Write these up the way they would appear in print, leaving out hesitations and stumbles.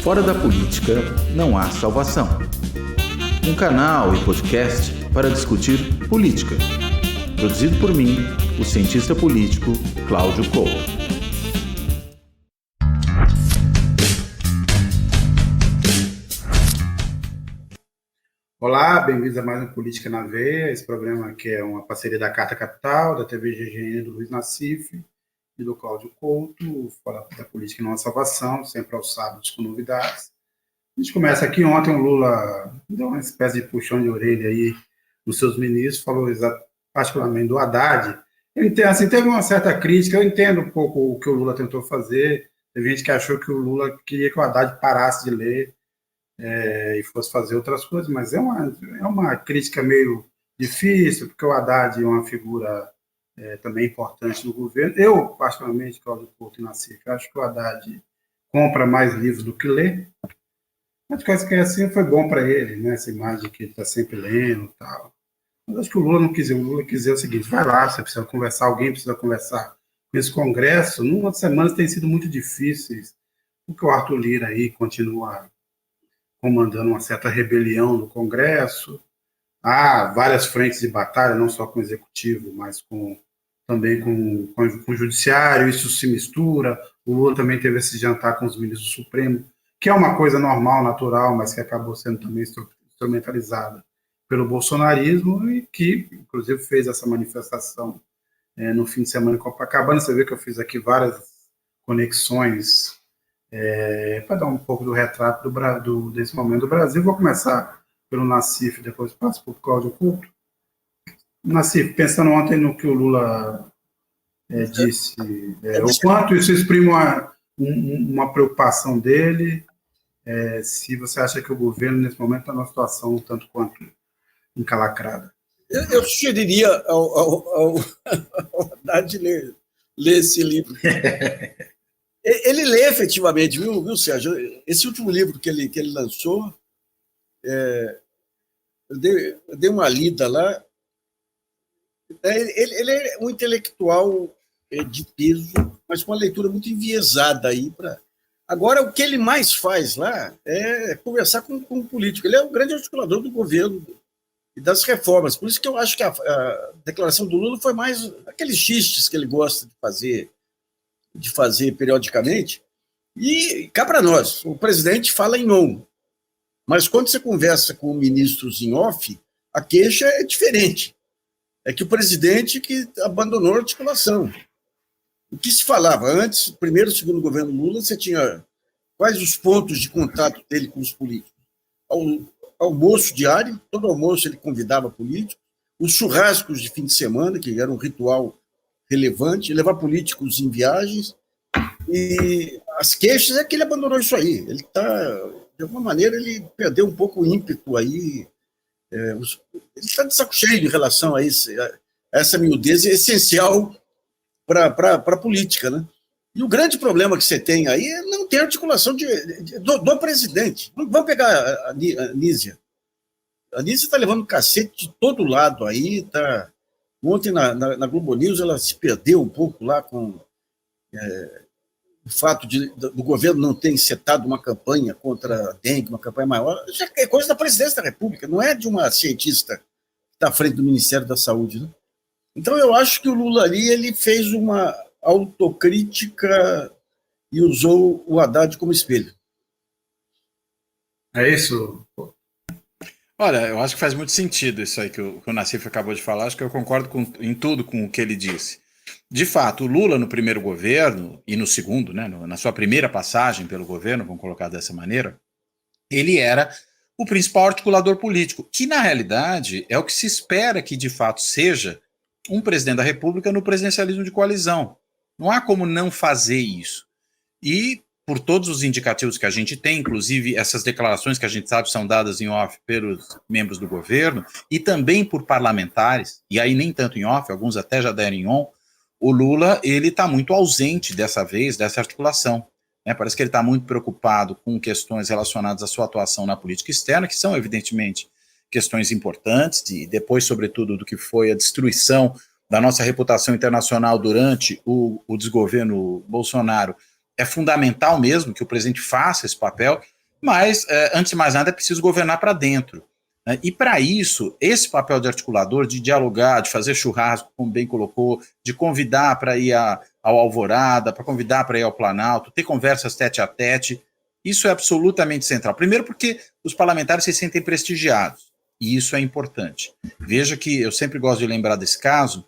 Fora da política não há salvação. Um canal e podcast para discutir política. Produzido por mim, o cientista político Cláudio Couto. Olá, bem-vindos a mais um Política na Veia. Esse programa aqui é uma parceria da Carta Capital, da TV GGN, do Luiz Nassif e do Cláudio Couto. Fora da política não há salvação, sempre aos sábados com novidades. A gente começa aqui. Ontem o Lula deu uma espécie de puxão de orelha aí nos seus ministros, falou particularmente do Haddad. Eu entendo, assim, teve uma certa crítica, eu entendo um pouco o que o Lula tentou fazer. Teve gente que achou que o Lula queria que o Haddad parasse de ler e fosse fazer outras coisas, mas é uma crítica meio difícil, porque o Haddad é uma figura também importante no governo. Eu, particularmente, Cláudio Couto e Nassif, acho que o Haddad compra mais livros do que lê. Mas coisa que assim foi bom para ele, né? Essa imagem que ele está sempre lendo e tal. Mas acho que o Lula não quis dizer. O Lula quis dizer o seguinte: vai lá, você precisa conversar, alguém precisa conversar com esse Congresso. Numas semanas tem sido muito difíceis, porque o Arthur Lira aí continua comandando uma certa rebelião no Congresso. Há várias frentes de batalha, não só com o Executivo, mas também com o Judiciário, isso se mistura. O Lula também teve esse jantar com os ministros do Supremo, que é uma coisa normal, natural, mas que acabou sendo também instrumentalizada pelo bolsonarismo e que, inclusive, fez essa manifestação no fim de semana em Copacabana. Você vê que eu fiz aqui várias conexões para dar um pouco do retrato desse momento do Brasil. Vou começar pelo Nassif, depois passo para o Cláudio Couto. Nassif, pensando ontem no que o Lula disse, o quanto isso exprime uma preocupação dele, se você acha que o governo, nesse momento, está numa situação um tanto quanto encalacrada. Eu sugeriria ao Haddad ler esse livro. Ele lê efetivamente, viu, Sérgio? Esse último livro que ele lançou, eu dei uma lida lá. Ele é um intelectual de peso, mas com uma leitura muito enviesada aí. Agora, o que ele mais faz lá é conversar com o político. Ele é o grande articulador do governo e das reformas. Por isso que eu acho que a declaração do Lula foi mais aqueles xistes que ele gosta de fazer periodicamente, e cá para nós, o presidente fala em on, mas quando você conversa com ministros em off, a queixa é diferente, é que o presidente que abandonou a articulação. O que se falava antes, primeiro e segundo governo Lula, você tinha quais os pontos de contato dele com os políticos? Almoço diário, todo almoço ele convidava políticos, os churrascos de fim de semana, que era um ritual relevante, levar políticos em viagens, e as queixas é que ele abandonou isso aí. Ele de alguma maneira, ele perdeu um pouco o ímpeto aí, ele está de saco cheio em relação a essa miudez essencial para a política, né? E o grande problema que você tem aí é não ter articulação do presidente. Vamos pegar a Nízia. A Nízia está levando cacete de todo lado aí, tá. Ontem, na Globo News, ela se perdeu um pouco lá com o fato do governo não ter encetado uma campanha contra a dengue, uma campanha maior. Isso é coisa da presidência da República, não é de uma cientista que está à frente do Ministério da Saúde, né? Então, eu acho que o Lula ali ele fez uma autocrítica e usou o Haddad como espelho. É isso? Olha, eu acho que faz muito sentido isso aí que o Nassif acabou de falar. Acho que eu concordo em tudo com o que ele disse. De fato, o Lula no primeiro governo e no segundo, né, na sua primeira passagem pelo governo, vamos colocar dessa maneira, ele era o principal articulador político, que na realidade é o que se espera que de fato seja um presidente da República no presidencialismo de coalizão. Não há como não fazer isso. E por todos os indicativos que a gente tem, inclusive essas declarações que a gente sabe são dadas em off pelos membros do governo e também por parlamentares, e aí nem tanto em off, alguns até já deram em on, o Lula ele está muito ausente dessa vez, dessa articulação. Né? Parece que ele está muito preocupado com questões relacionadas à sua atuação na política externa, que são evidentemente questões importantes, e depois, sobretudo, do que foi a destruição da nossa reputação internacional durante o desgoverno Bolsonaro, é fundamental mesmo que o presidente faça esse papel, Mas, antes de mais nada, é preciso governar para dentro. Né? E, para isso, esse papel de articulador, de dialogar, de fazer churrasco, como bem colocou, de convidar para ir ao Alvorada, para convidar para ir ao Planalto, ter conversas tete a tete, isso é absolutamente central. Primeiro porque os parlamentares se sentem prestigiados, e isso é importante. Veja que eu sempre gosto de lembrar desse caso,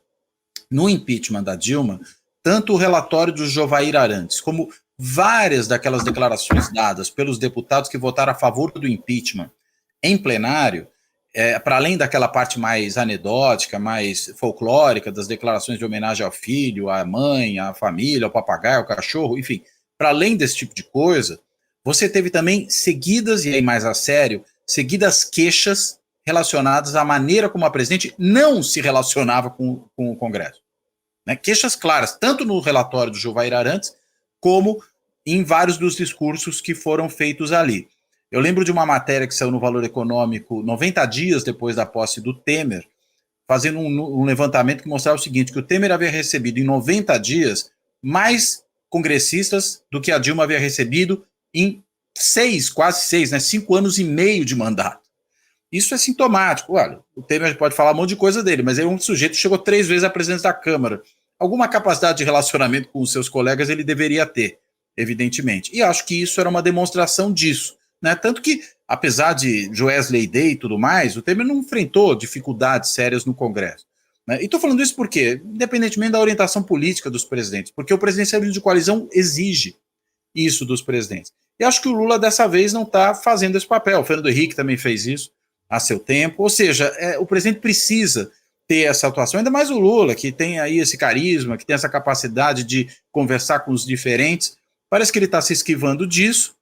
no impeachment da Dilma, tanto o relatório do Jovair Arantes, como várias daquelas declarações dadas pelos deputados que votaram a favor do impeachment em plenário, para além daquela parte mais anedótica, mais folclórica, das declarações de homenagem ao filho, à mãe, à família, ao papagaio, ao cachorro, enfim, para além desse tipo de coisa, você teve também seguidas, e aí mais a sério, seguidas queixas relacionadas à maneira como a presidente não se relacionava com o Congresso. Né? Queixas claras, tanto no relatório do Jovair Arantes, como em vários dos discursos que foram feitos ali. Eu lembro de uma matéria que saiu no Valor Econômico 90 dias depois da posse do Temer, fazendo um levantamento que mostrava o seguinte, que o Temer havia recebido em 90 dias mais congressistas do que a Dilma havia recebido em quase 5 anos e meio de mandato. Isso é sintomático. Olha, o Temer pode falar um monte de coisa dele, mas é um sujeito que chegou 3 vezes à presidência da Câmara. Alguma capacidade de relacionamento com os seus colegas ele deveria ter, evidentemente. E acho que isso era uma demonstração disso. Né? Tanto que, apesar de Wesley Day e tudo mais, o Temer não enfrentou dificuldades sérias no Congresso. Né? E estou falando isso porque, independentemente da orientação política dos presidentes, porque o presidencialismo de coalizão exige isso dos presidentes. E acho que o Lula, dessa vez, não está fazendo esse papel. O Fernando Henrique também fez isso a seu tempo. Ou seja, o presidente precisa ter essa atuação, ainda mais o Lula, que tem aí esse carisma, que tem essa capacidade de conversar com os diferentes. Parece que ele está se esquivando disso,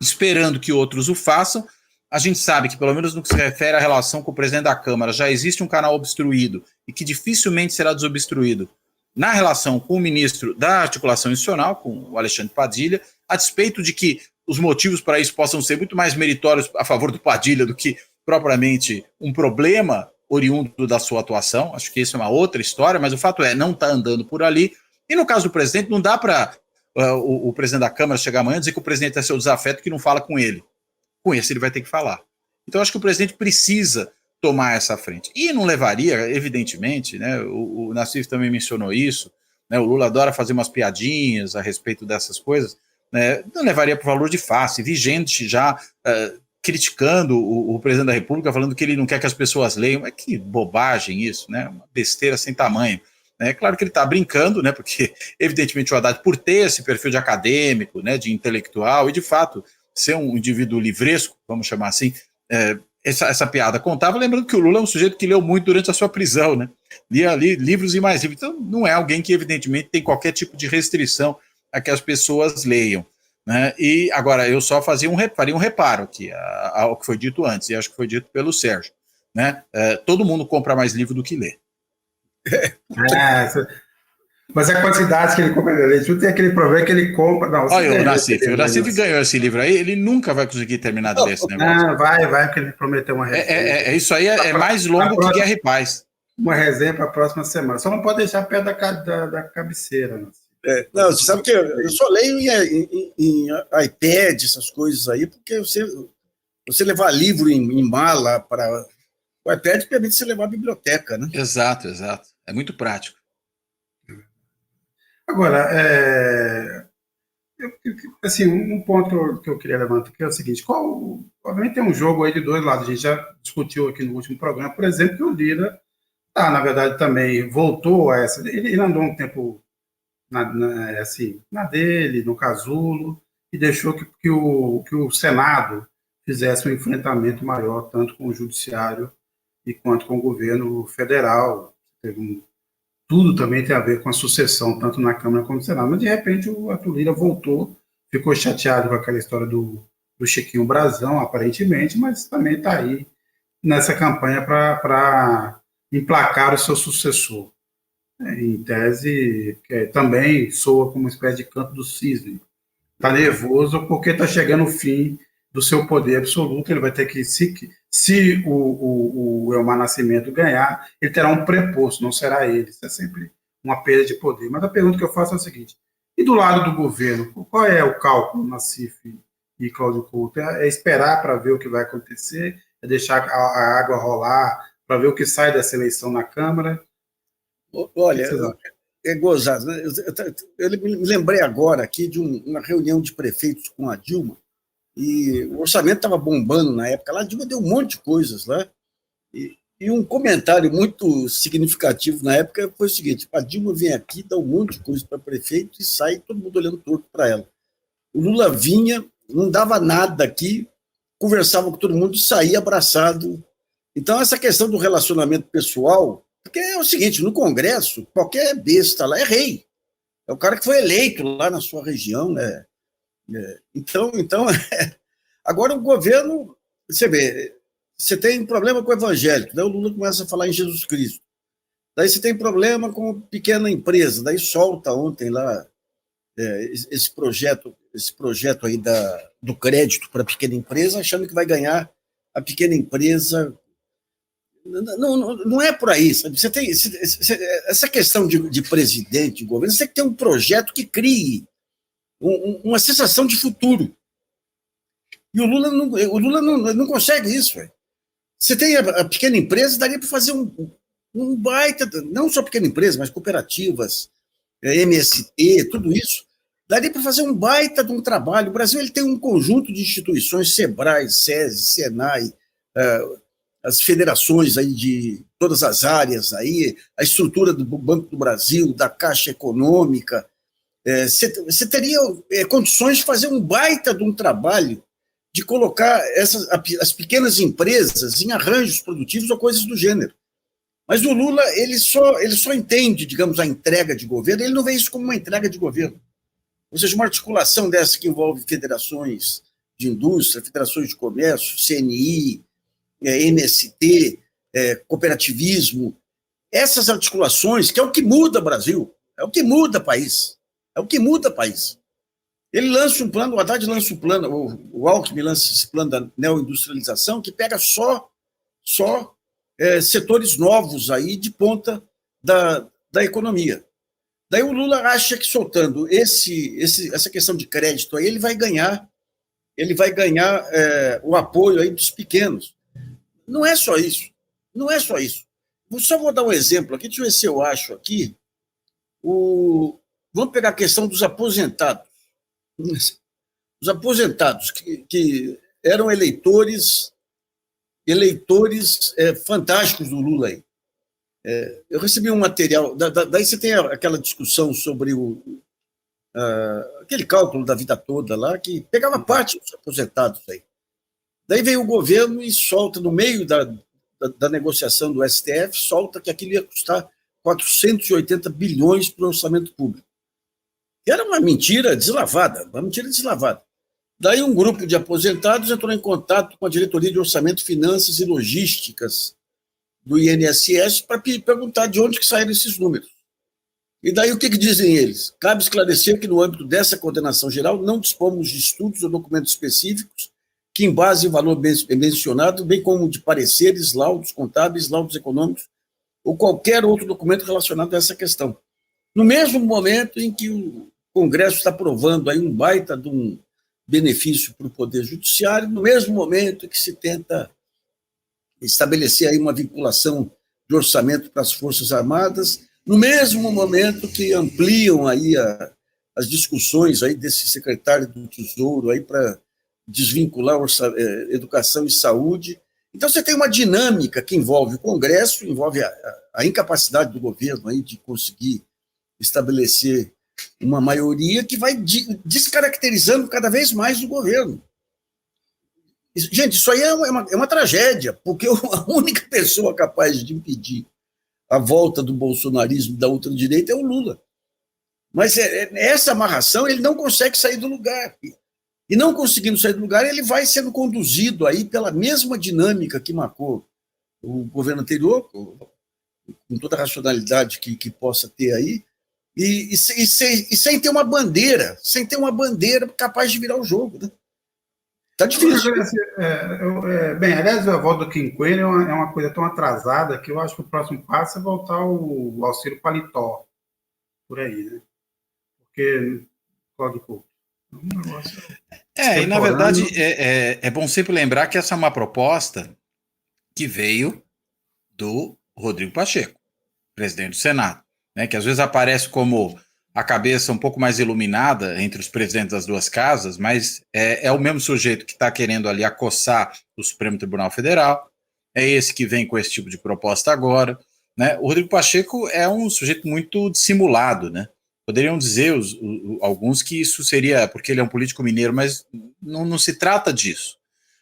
esperando que outros o façam. A gente sabe que, pelo menos no que se refere à relação com o presidente da Câmara, já existe um canal obstruído e que dificilmente será desobstruído na relação com o ministro da Articulação Institucional, com o Alexandre Padilha, a despeito de que os motivos para isso possam ser muito mais meritórios a favor do Padilha do que propriamente um problema oriundo da sua atuação. Acho que isso é uma outra história, mas o fato é, não está andando por ali. E no caso do presidente, não dá para o presidente da Câmara chegar amanhã e dizer que o presidente é seu desafeto que não fala com ele. Com esse ele vai ter que falar. Então acho que o presidente precisa tomar essa frente. E não levaria, evidentemente, né, o Nassif também mencionou isso, né, o Lula adora fazer umas piadinhas a respeito dessas coisas, né, não levaria para o valor de face, vi gente já criticando o presidente da República, falando que ele não quer que as pessoas leiam. Mas que bobagem isso, né, uma besteira sem tamanho. É claro que ele está brincando, né, porque evidentemente o Haddad, por ter esse perfil de acadêmico, né, de intelectual e de fato ser um indivíduo livresco, vamos chamar assim, essa piada contava, lembrando que o Lula é um sujeito que leu muito durante a sua prisão, né? Lia ali livros e mais livros, então não é alguém que evidentemente tem qualquer tipo de restrição a que as pessoas leiam, né? E agora eu só faria um reparo aqui ao que foi dito antes, e acho que foi dito pelo Sérgio, né? Todo mundo compra mais livro do que lê. Mas a quantidade que ele compra de leite, tem aquele problema que ele compra. Não, olha, o Nassif ganhou esse livro aí, ele nunca vai conseguir terminar de ler esse negócio. Não, vai, porque ele prometeu uma resenha. Isso aí é mais longo que Guerra e Paz. Uma resenha para a próxima semana. Só não pode deixar perto da cabeceira. Não, você sabe que eu só leio em iPad, essas coisas aí, porque você levar livro em mala para. O iPad permite você levar à biblioteca, né? Exato. É muito prático. Agora, assim, um ponto que eu queria levantar aqui é o seguinte, obviamente tem um jogo aí de dois lados, a gente já discutiu aqui no último programa, por exemplo, que o Lira, na verdade, também voltou a essa, ele andou um tempo na dele, no casulo, e deixou que o Senado fizesse um enfrentamento maior, tanto com o Judiciário e quanto com o governo federal. Tudo também tem a ver com a sucessão, tanto na Câmara como no Senado. Mas, de repente, o Arthur Lira voltou, ficou chateado com aquela história do Chiquinho Brazão, aparentemente, mas também está aí nessa campanha para emplacar o seu sucessor. Em tese, também soa como uma espécie de canto do cisne. Está nervoso porque está chegando o fim do seu poder absoluto. Ele vai ter que, se o Elmar Nascimento ganhar, ele terá um preposto, não será ele. Isso é sempre uma perda de poder. Mas a pergunta que eu faço é a seguinte, e do lado do governo, qual é o cálculo, Nassif e Cláudio Couto, é esperar para ver o que vai acontecer, é deixar a água rolar para ver o que sai dessa eleição na Câmara? Olha, é gozado, né? Eu me lembrei agora aqui de uma reunião de prefeitos com a Dilma, e o orçamento estava bombando na época lá, a Dilma deu um monte de coisas lá, e um comentário muito significativo na época foi o seguinte: a Dilma vem aqui, dá um monte de coisa para prefeito e sai todo mundo olhando torto para ela. O Lula vinha, não dava nada aqui, conversava com todo mundo e saía abraçado. Então, essa questão do relacionamento pessoal, porque é o seguinte, no Congresso, qualquer besta lá é rei. É o cara que foi eleito lá na sua região, né? Então agora o governo, você vê, você tem problema com o evangélico, daí o Lula começa a falar em Jesus Cristo. Daí você tem problema com pequena empresa, daí solta ontem lá esse projeto aí do crédito para pequena empresa, achando que vai ganhar a pequena empresa. Não é por aí, sabe? Você tem essa questão de presidente, de governo, você tem que ter um projeto que crie uma sensação de futuro. E o Lula não consegue isso. Véio. Você tem a pequena empresa, daria para fazer um baita, não só pequena empresa, mas cooperativas, MST, tudo isso. Daria para fazer um baita de um trabalho. O Brasil ele tem um conjunto de instituições, SEBRAE, SESI, SENAI, as federações aí de todas as áreas, a estrutura do Banco do Brasil, da Caixa Econômica. Você teria condições de fazer um baita de um trabalho de colocar as pequenas empresas em arranjos produtivos ou coisas do gênero. Mas o Lula ele só entende, digamos, a entrega de governo, ele não vê isso como uma entrega de governo. Ou seja, uma articulação dessa que envolve federações de indústria, federações de comércio, CNI, MST, cooperativismo, essas articulações, que é o que muda o Brasil, é o que muda o país. É o que muda o país. Ele lança um plano, o Haddad lança um plano, o Alckmin lança esse plano da neoindustrialização, que pega só setores novos aí de ponta da economia. Daí o Lula acha que soltando essa questão de crédito aí, ele vai ganhar o apoio aí dos pequenos. Não é só isso. Não é só isso. Só vou dar um exemplo aqui, deixa eu ver se eu acho aqui. Vamos pegar a questão dos aposentados. Os aposentados que eram eleitores fantásticos do Lula aí. Eu recebi um material, daí você tem aquela discussão sobre aquele cálculo da vida toda lá, que pegava parte dos aposentados aí. Daí veio o governo e solta, no meio da negociação do STF, solta que aquilo ia custar 480 bilhões para o orçamento público. E era uma mentira deslavada. Daí um grupo de aposentados entrou em contato com a Diretoria de Orçamento, Finanças e Logísticas do INSS para perguntar de onde que saíram esses números. E daí o que dizem eles? Cabe esclarecer que no âmbito dessa coordenação geral não dispomos de estudos ou documentos específicos que embasem o valor mencionado, bem como de pareceres, laudos contábeis, laudos econômicos ou qualquer outro documento relacionado a essa questão. No mesmo momento em que o Congresso está aprovando aí um baita de um benefício para o Poder Judiciário, no mesmo momento que se tenta estabelecer aí uma vinculação de orçamento para as Forças Armadas, no mesmo momento que ampliam aí as discussões aí desse secretário do Tesouro aí para desvincular educação e saúde. Então você tem uma dinâmica que envolve o Congresso, envolve a incapacidade do governo aí de conseguir estabelecer uma maioria que vai descaracterizando cada vez mais o governo. Gente, isso aí é uma tragédia, porque a única pessoa capaz de impedir a volta do bolsonarismo da ultradireita é o Lula. Mas essa amarração, ele não consegue sair do lugar. E não conseguindo sair do lugar, ele vai sendo conduzido aí pela mesma dinâmica que marcou o governo anterior, com toda a racionalidade que possa ter aí, e sem ter uma bandeira, capaz de virar o jogo, né? Tá difícil. Bem, aliás, a volta do quinquênio é uma coisa tão atrasada que eu acho que o próximo passo é voltar o auxílio paletó, por aí, né? Porque, Cláudio Couto. Um negócio E na verdade é bom sempre lembrar que essa é uma proposta que veio do Rodrigo Pacheco, presidente do Senado, né, que às vezes aparece como a cabeça um pouco mais iluminada entre os presidentes das duas casas, mas é o mesmo sujeito que está querendo ali acossar o Supremo Tribunal Federal, é esse que vem com esse tipo de proposta agora, né? O Rodrigo Pacheco é um sujeito muito dissimulado, né? Poderiam dizer alguns que isso seria porque ele é um político mineiro, mas não se trata disso.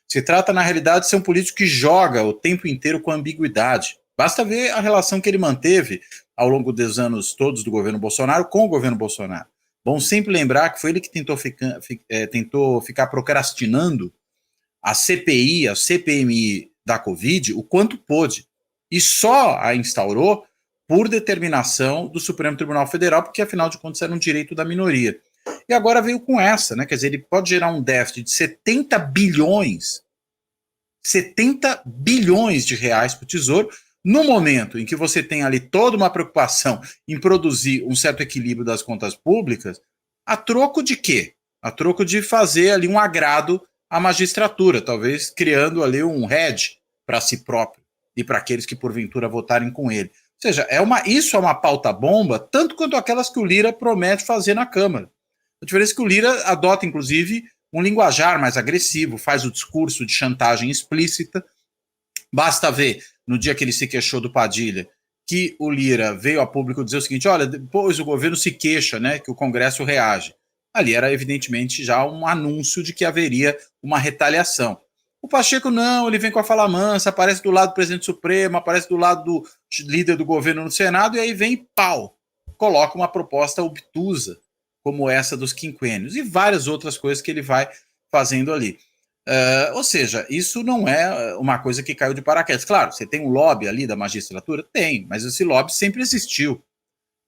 Se trata, na realidade, de ser um político que joga o tempo inteiro com ambiguidade. Basta ver a relação que ele manteve ao longo dos anos todos do governo Bolsonaro com o governo Bolsonaro. Bom sempre lembrar que foi ele que tentou ficar procrastinando a CPI, a CPMI da Covid, o quanto pôde. E só a instaurou por determinação do Supremo Tribunal Federal, porque, afinal de contas, era um direito da minoria. E agora veio com essa, né? Quer dizer, ele pode gerar um déficit de 70 bilhões de reais para o Tesouro, no momento em que você tem ali toda uma preocupação em produzir um certo equilíbrio das contas públicas, a troco de quê? A troco de fazer ali um agrado à magistratura, talvez criando ali um hedge para si próprio e para aqueles que porventura votarem com ele. Ou seja, isso é uma pauta bomba, tanto quanto aquelas que o Lira promete fazer na Câmara. A diferença é que o Lira adota, inclusive, um linguajar mais agressivo, faz o discurso de chantagem explícita. Basta ver, no dia que ele se queixou do Padilha, que o Lira veio a público dizer o seguinte: olha, depois o governo se queixa, né, que o Congresso reage. Ali era, evidentemente, já um anúncio de que haveria uma retaliação. O Pacheco não, ele vem com a fala mansa, aparece do lado do presidente Supremo, aparece do lado do líder do governo no Senado, e aí vem pau, coloca uma proposta obtusa, como essa dos quinquênios, e várias outras coisas que ele vai fazendo ali. Ou seja, isso não é uma coisa que caiu de paraquedas. Claro, você tem um lobby ali da magistratura? Tem, mas esse lobby sempre existiu,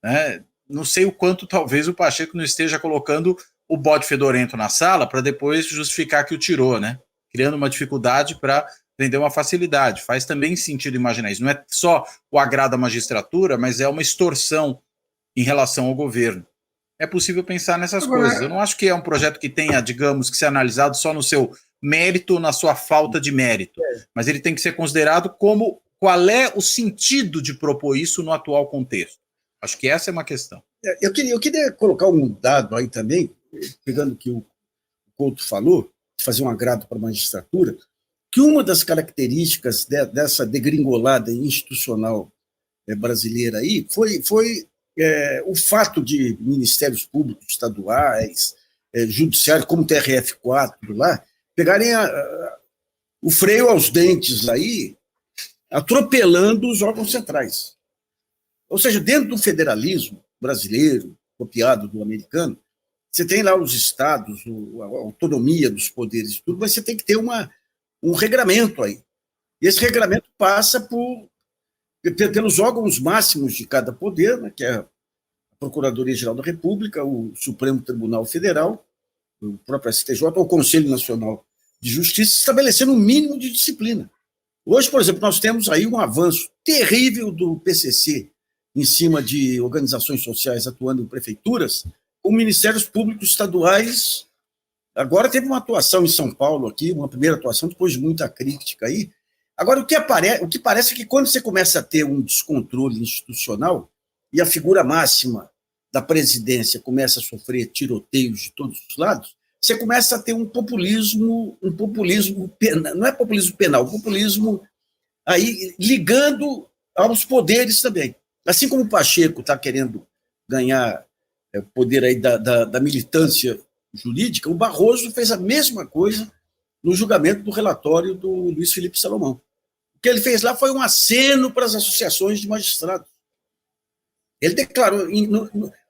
né? Não sei o quanto talvez o Pacheco não esteja colocando o bode fedorento na sala para depois justificar que o tirou, né? Criando uma dificuldade para vender uma facilidade. Faz também sentido imaginar isso. Não é só o agrado à magistratura, mas é uma extorsão em relação ao governo. É possível pensar nessas coisas. Eu não acho que é um projeto que tenha, digamos, que ser analisado só no seu mérito, na sua falta de mérito. Mas ele tem que ser considerado como qual é o sentido de propor isso no atual contexto. Acho que essa é uma questão. Eu queria colocar um dado aí também, pegando o que o Couto falou, de fazer um agrado para a magistratura, que uma das características dessa degringolada institucional brasileira aí foi o fato de ministérios públicos estaduais, judiciário, como o TRF4 lá, pegarem o freio aos dentes aí, atropelando os órgãos centrais. Ou seja, dentro do federalismo brasileiro, copiado do americano, você tem lá os estados, a autonomia dos poderes e tudo, mas você tem que ter um regramento aí. E esse regramento passa pelos órgãos máximos de cada poder, né, que é a Procuradoria-Geral da República, o Supremo Tribunal Federal, o próprio STJ, ou o Conselho Nacional de Justiça, estabelecendo um mínimo de disciplina. Hoje, por exemplo, nós temos aí um avanço terrível do PCC em cima de organizações sociais atuando em prefeituras, com ministérios públicos estaduais. Agora teve uma atuação em São Paulo aqui, uma primeira atuação, depois de muita crítica aí. Agora, o que parece é que quando você começa a ter um descontrole institucional e a figura máxima da presidência começa a sofrer tiroteios de todos os lados, você começa a ter um populismo penal, não é populismo penal, populismo aí ligando aos poderes também. Assim como o Pacheco está querendo ganhar poder aí da militância jurídica, o Barroso fez a mesma coisa no julgamento do relatório do Luiz Felipe Salomão. O que ele fez lá foi um aceno para as associações de magistrados. Ele declarou,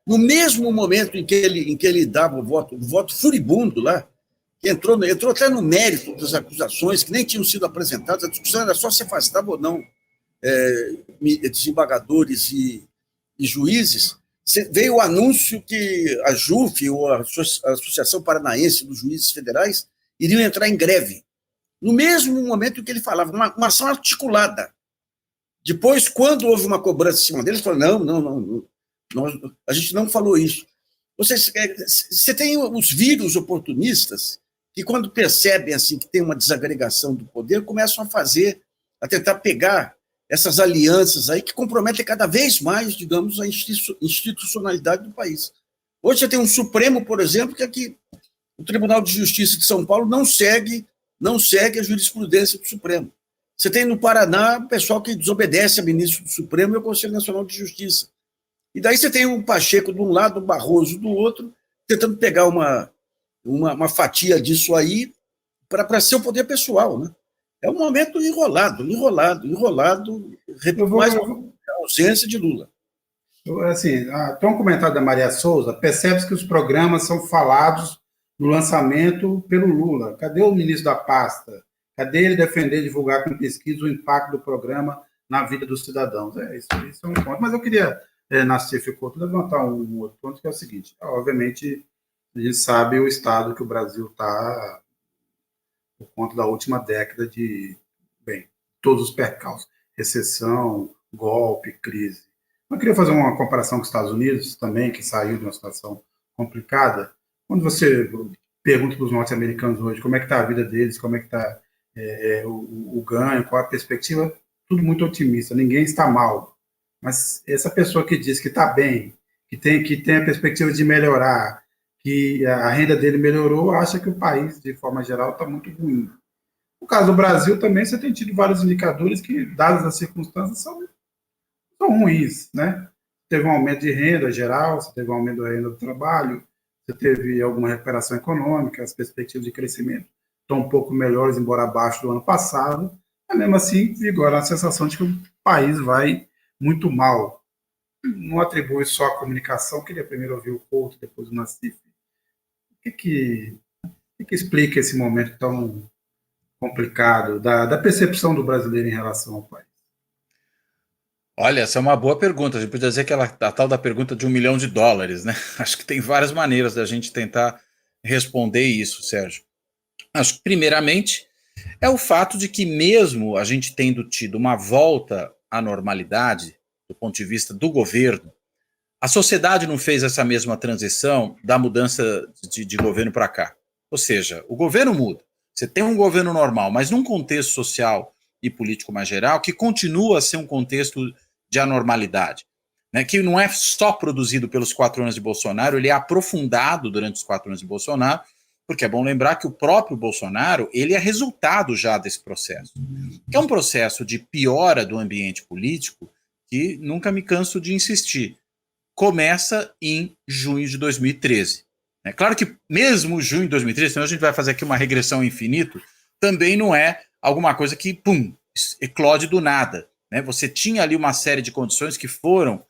no mesmo momento em que ele dava o voto furibundo lá, que entrou até no mérito das acusações que nem tinham sido apresentadas, a discussão era só se afastava ou não desembargadores e juízes. Veio o anúncio que a JUF, ou a Associação Paranaense dos Juízes Federais, iriam entrar em greve. No mesmo momento em que ele falava, uma ação articulada. Depois, quando houve uma cobrança em cima deles, ele falou, não, a gente não falou isso. Você tem os vírus oportunistas que, quando percebem assim que tem uma desagregação do poder, começam a tentar pegar essas alianças aí que comprometem cada vez mais, digamos, a institucionalidade do país. Hoje você tem um Supremo, por exemplo, que o Tribunal de Justiça de São Paulo não segue a jurisprudência do Supremo. Você tem no Paraná o pessoal que desobedece a ministro do Supremo e ao Conselho Nacional de Justiça. E daí você tem o Pacheco de um lado, o Barroso do outro, tentando pegar uma fatia disso aí para ser o poder pessoal, né? É um momento enrolado, mais uma ausência de Lula. Assim, tem um comentário da Maria Souza, percebe-se que os programas são falados no lançamento pelo Lula. Cadê o ministro da pasta? Cadê ele defender e divulgar com pesquisa o impacto do programa na vida dos cidadãos? Isso é um ponto. Mas eu queria, Nassif Couto, levantar um outro ponto, que é o seguinte. Obviamente, a gente sabe o estado que o Brasil está por conta da última década de, todos os percalços. Recessão, golpe, crise. Eu queria fazer uma comparação com os Estados Unidos também, que saiu de uma situação complicada. Quando você pergunta para os norte-americanos hoje como é que está a vida deles, como é que está o ganho, qual a perspectiva, tudo muito otimista, ninguém está mal. Mas essa pessoa que diz que está bem, que tem a perspectiva de melhorar, que a renda dele melhorou, acha que o país, de forma geral, está muito ruim. No caso do Brasil também, você tem tido vários indicadores que, dadas as circunstâncias, são ruins, né? Teve um aumento de renda geral, você teve um aumento da renda do trabalho, você teve alguma recuperação econômica, as perspectivas de crescimento estão um pouco melhores, embora abaixo do ano passado, mas mesmo assim vigora a sensação de que o país vai muito mal. Não atribui só à comunicação, queria primeiro ouvir o Couto, depois o Nassif. O que explica esse momento tão complicado da percepção do brasileiro em relação ao país? Olha, essa é uma boa pergunta. A gente podia dizer que a tal da pergunta de $1 milhão, né? Acho que tem várias maneiras da gente tentar responder isso, Sérgio. Acho que, primeiramente, é o fato de que, mesmo a gente tendo tido uma volta à normalidade, do ponto de vista do governo, a sociedade não fez essa mesma transição da mudança de governo para cá. Ou seja, o governo muda. Você tem um governo normal, mas num contexto social e político mais geral, que continua a ser um contexto de anormalidade, né? Que não é só produzido pelos 4 anos de Bolsonaro, ele é aprofundado durante os 4 anos de Bolsonaro, porque é bom lembrar que o próprio Bolsonaro, ele é resultado já desse processo, que é um processo de piora do ambiente político, que nunca me canso de insistir, começa em junho de 2013. É claro que mesmo junho de 2013, senão a gente vai fazer aqui uma regressão ao infinito, também não é alguma coisa que, eclode do nada, né? Você tinha ali uma série de condições que foram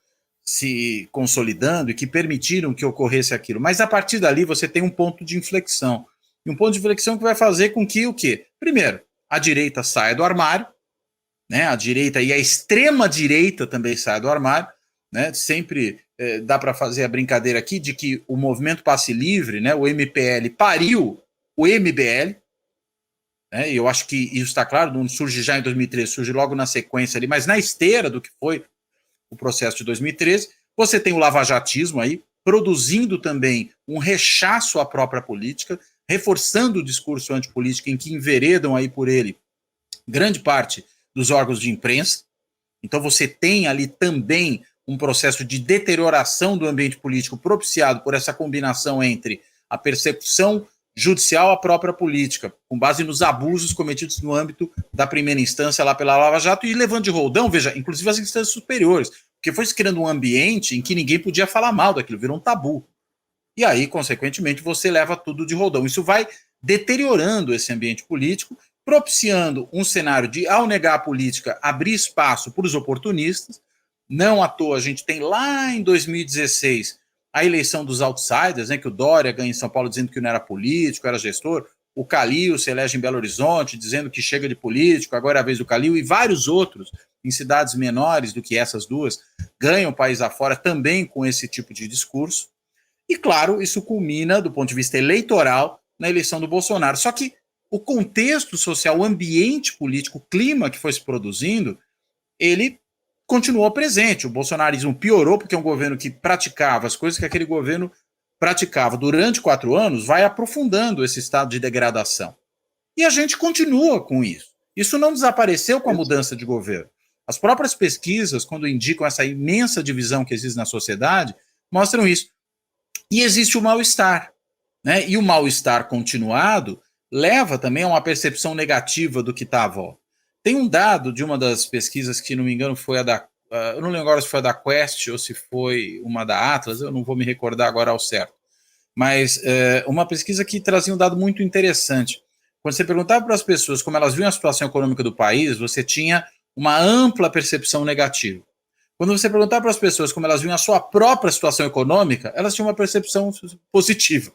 se consolidando e que permitiram que ocorresse aquilo. Mas a partir dali você tem um ponto de inflexão. E um ponto de inflexão que vai fazer com que o quê? Primeiro, a direita saia do armário, né? A direita e a extrema-direita também saia do armário, né? Sempre dá para fazer a brincadeira aqui de que o movimento Passe Livre, né? O MPL, pariu o MBL, né? E eu acho que isso está claro, não surge já em 2013, surge logo na sequência ali, mas na esteira do que foi o processo de 2013, você tem o lavajatismo aí, produzindo também um rechaço à própria política, reforçando o discurso antipolítico em que enveredam aí por ele grande parte dos órgãos de imprensa. Então você tem ali também um processo de deterioração do ambiente político propiciado por essa combinação entre a persecução judicial à própria política, com base nos abusos cometidos no âmbito da primeira instância lá pela Lava Jato e levando de roldão, veja, inclusive as instâncias superiores, porque foi se criando um ambiente em que ninguém podia falar mal daquilo, virou um tabu. E aí, consequentemente, você leva tudo de roldão. Isso vai deteriorando esse ambiente político, propiciando um cenário de, ao negar a política, abrir espaço para os oportunistas. Não à toa, a gente tem lá em 2016 a eleição dos outsiders, né, que o Dória ganha em São Paulo dizendo que não era político, era gestor, o Calil se elege em Belo Horizonte dizendo que chega de político, agora é a vez do Calil, e vários outros em cidades menores do que essas duas ganham o país afora também com esse tipo de discurso. E claro, isso culmina do ponto de vista eleitoral na eleição do Bolsonaro. Só que o contexto social, o ambiente político, o clima que foi se produzindo, ele continuou presente. O bolsonarismo piorou porque é um governo que praticava as coisas que aquele governo praticava durante 4 anos vai aprofundando esse estado de degradação. E a gente continua com isso. Isso não desapareceu com a mudança de governo. As próprias pesquisas, quando indicam essa imensa divisão que existe na sociedade, mostram isso. E existe o mal-estar, né? E o mal-estar continuado leva também a uma percepção negativa do que está à volta. Tem um dado de uma das pesquisas que, se não me engano, foi a da... eu não lembro agora se foi a da Quest ou se foi uma da Atlas, eu não vou me recordar agora ao certo. Mas uma pesquisa que trazia um dado muito interessante. Quando você perguntava para as pessoas como elas viam a situação econômica do país, você tinha uma ampla percepção negativa. Quando você perguntava para as pessoas como elas viam a sua própria situação econômica, elas tinham uma percepção positiva.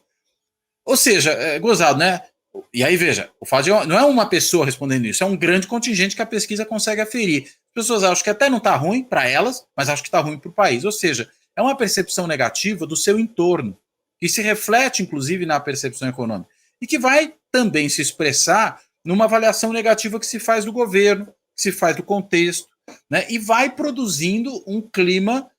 Ou seja, gozado, né? E aí, veja, o fato de não é uma pessoa respondendo isso, é um grande contingente que a pesquisa consegue aferir. As pessoas acham que até não está ruim para elas, mas acham que está ruim para o país. Ou seja, é uma percepção negativa do seu entorno, que se reflete, inclusive, na percepção econômica. E que vai também se expressar numa avaliação negativa que se faz do governo, que se faz do contexto, né? E vai produzindo um clima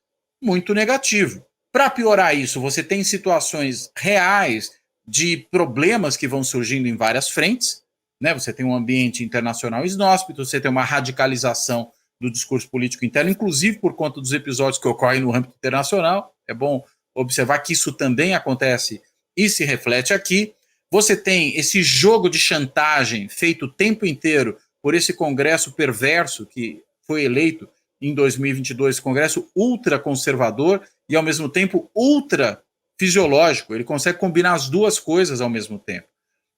muito negativo. Para piorar isso, você tem situações reais de problemas que vão surgindo em várias frentes, né? Você tem um ambiente internacional inóspito, você tem uma radicalização do discurso político interno, inclusive por conta dos episódios que ocorrem no âmbito internacional. É bom observar que isso também acontece e se reflete aqui. Você tem esse jogo de chantagem feito o tempo inteiro por esse Congresso perverso que foi eleito em 2022, Congresso ultraconservador e, ao mesmo tempo, ultra fisiológico. Ele consegue combinar as duas coisas ao mesmo tempo.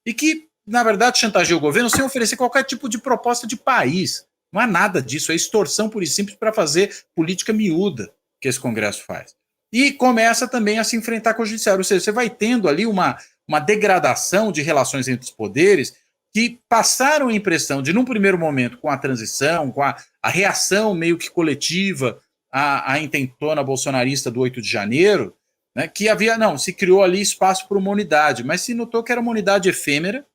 E que, na verdade, chantageia o governo sem oferecer qualquer tipo de proposta de país. Não há nada disso, é extorsão pura e simples para fazer política miúda que esse Congresso faz. E começa também a se enfrentar com o judiciário. Ou seja, você vai tendo ali uma degradação de relações entre os poderes que passaram a impressão de, num primeiro momento, com a transição, com a reação meio que coletiva à intentona bolsonarista do 8 de janeiro, né, que se criou ali espaço para uma unidade, mas se notou que era uma unidade efêmera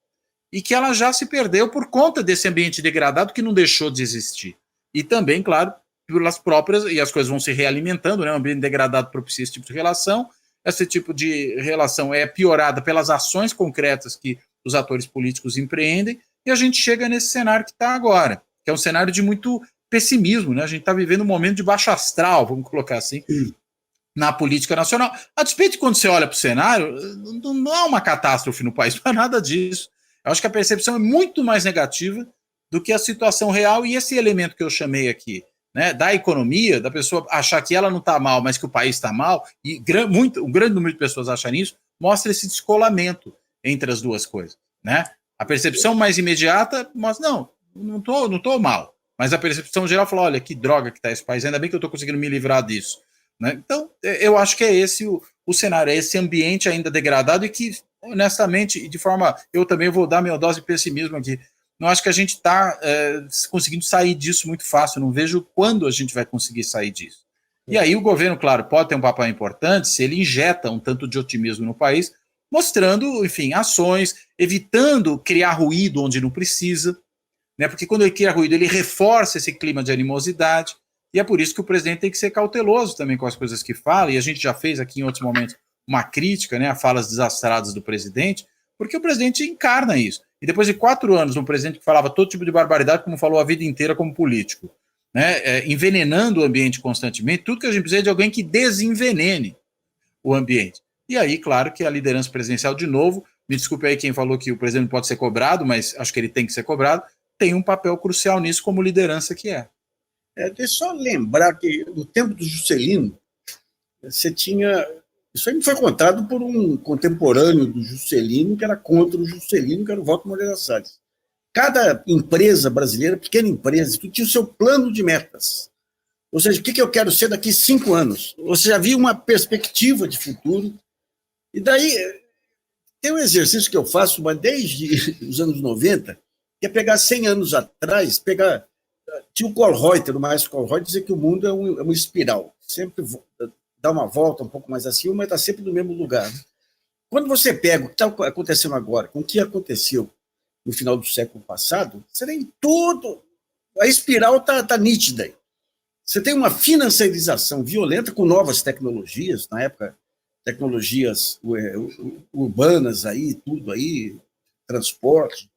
e que ela já se perdeu por conta desse ambiente degradado que não deixou de existir. E também, claro, pelas próprias, e as coisas vão se realimentando, né, um ambiente degradado propicia esse tipo de relação, esse tipo de relação é piorada pelas ações concretas que os atores políticos empreendem, e a gente chega nesse cenário que está agora, que é um cenário de muito pessimismo, né? A gente está vivendo um momento de baixo astral, vamos colocar assim, na política nacional. A despeito de quando você olha para o cenário, não há uma catástrofe no país, não há nada disso. Eu acho que a percepção é muito mais negativa do que a situação real, e esse elemento que eu chamei aqui, né, da economia, da pessoa achar que ela não está mal, mas que o país está mal, e um grande número de pessoas acham isso, mostra esse descolamento entre as duas coisas, né? A percepção mais imediata mostra, não tô mal, mas a percepção geral fala, olha, que droga que está esse país, ainda bem que eu estou conseguindo me livrar disso, né? Então, eu acho que é esse o cenário, é esse ambiente ainda degradado e que, honestamente, e de forma, eu também vou dar minha dose de pessimismo aqui, não acho que a gente está conseguindo sair disso muito fácil, não vejo quando a gente vai conseguir sair disso. E aí o governo, claro, pode ter um papel importante se ele injeta um tanto de otimismo no país, mostrando, enfim, ações, evitando criar ruído onde não precisa, né? Porque quando ele cria ruído, ele reforça esse clima de animosidade, e é por isso que o presidente tem que ser cauteloso também com as coisas que fala, e a gente já fez aqui em outros momentos uma crítica, né, a falas desastradas do presidente, porque o presidente encarna isso. E depois de 4 anos, um presidente que falava todo tipo de barbaridade, como falou a vida inteira como político, né, envenenando o ambiente constantemente, tudo que a gente precisa é de alguém que desenvenene o ambiente. E aí, claro que a liderança presidencial, de novo, me desculpe aí quem falou que o presidente não pode ser cobrado, mas acho que ele tem que ser cobrado, tem um papel crucial nisso como liderança que é. Deixa eu só lembrar que no tempo do Juscelino, você tinha... Isso aí me foi contado por um contemporâneo do Juscelino, que era contra o Juscelino, que era o Walter Moreira Salles. Cada empresa brasileira, pequena empresa, tu tinha o seu plano de metas. Ou seja, o que eu quero ser daqui 5 anos? Você já havia uma perspectiva de futuro. E daí, tem um exercício que eu faço desde os anos 90, que é pegar 100 anos atrás, tinha o Kohlreuter, o maestro Kohlreuter, dizer que o mundo é uma espiral. Sempre dá uma volta um pouco mais acima, mas está sempre no mesmo lugar. Quando você pega o que está acontecendo agora, com o que aconteceu no final do século passado, você tem tudo, a espiral está nítida aí. Você tem uma financiarização violenta com novas tecnologias, na época tecnologias urbanas aí, tudo aí, transporte,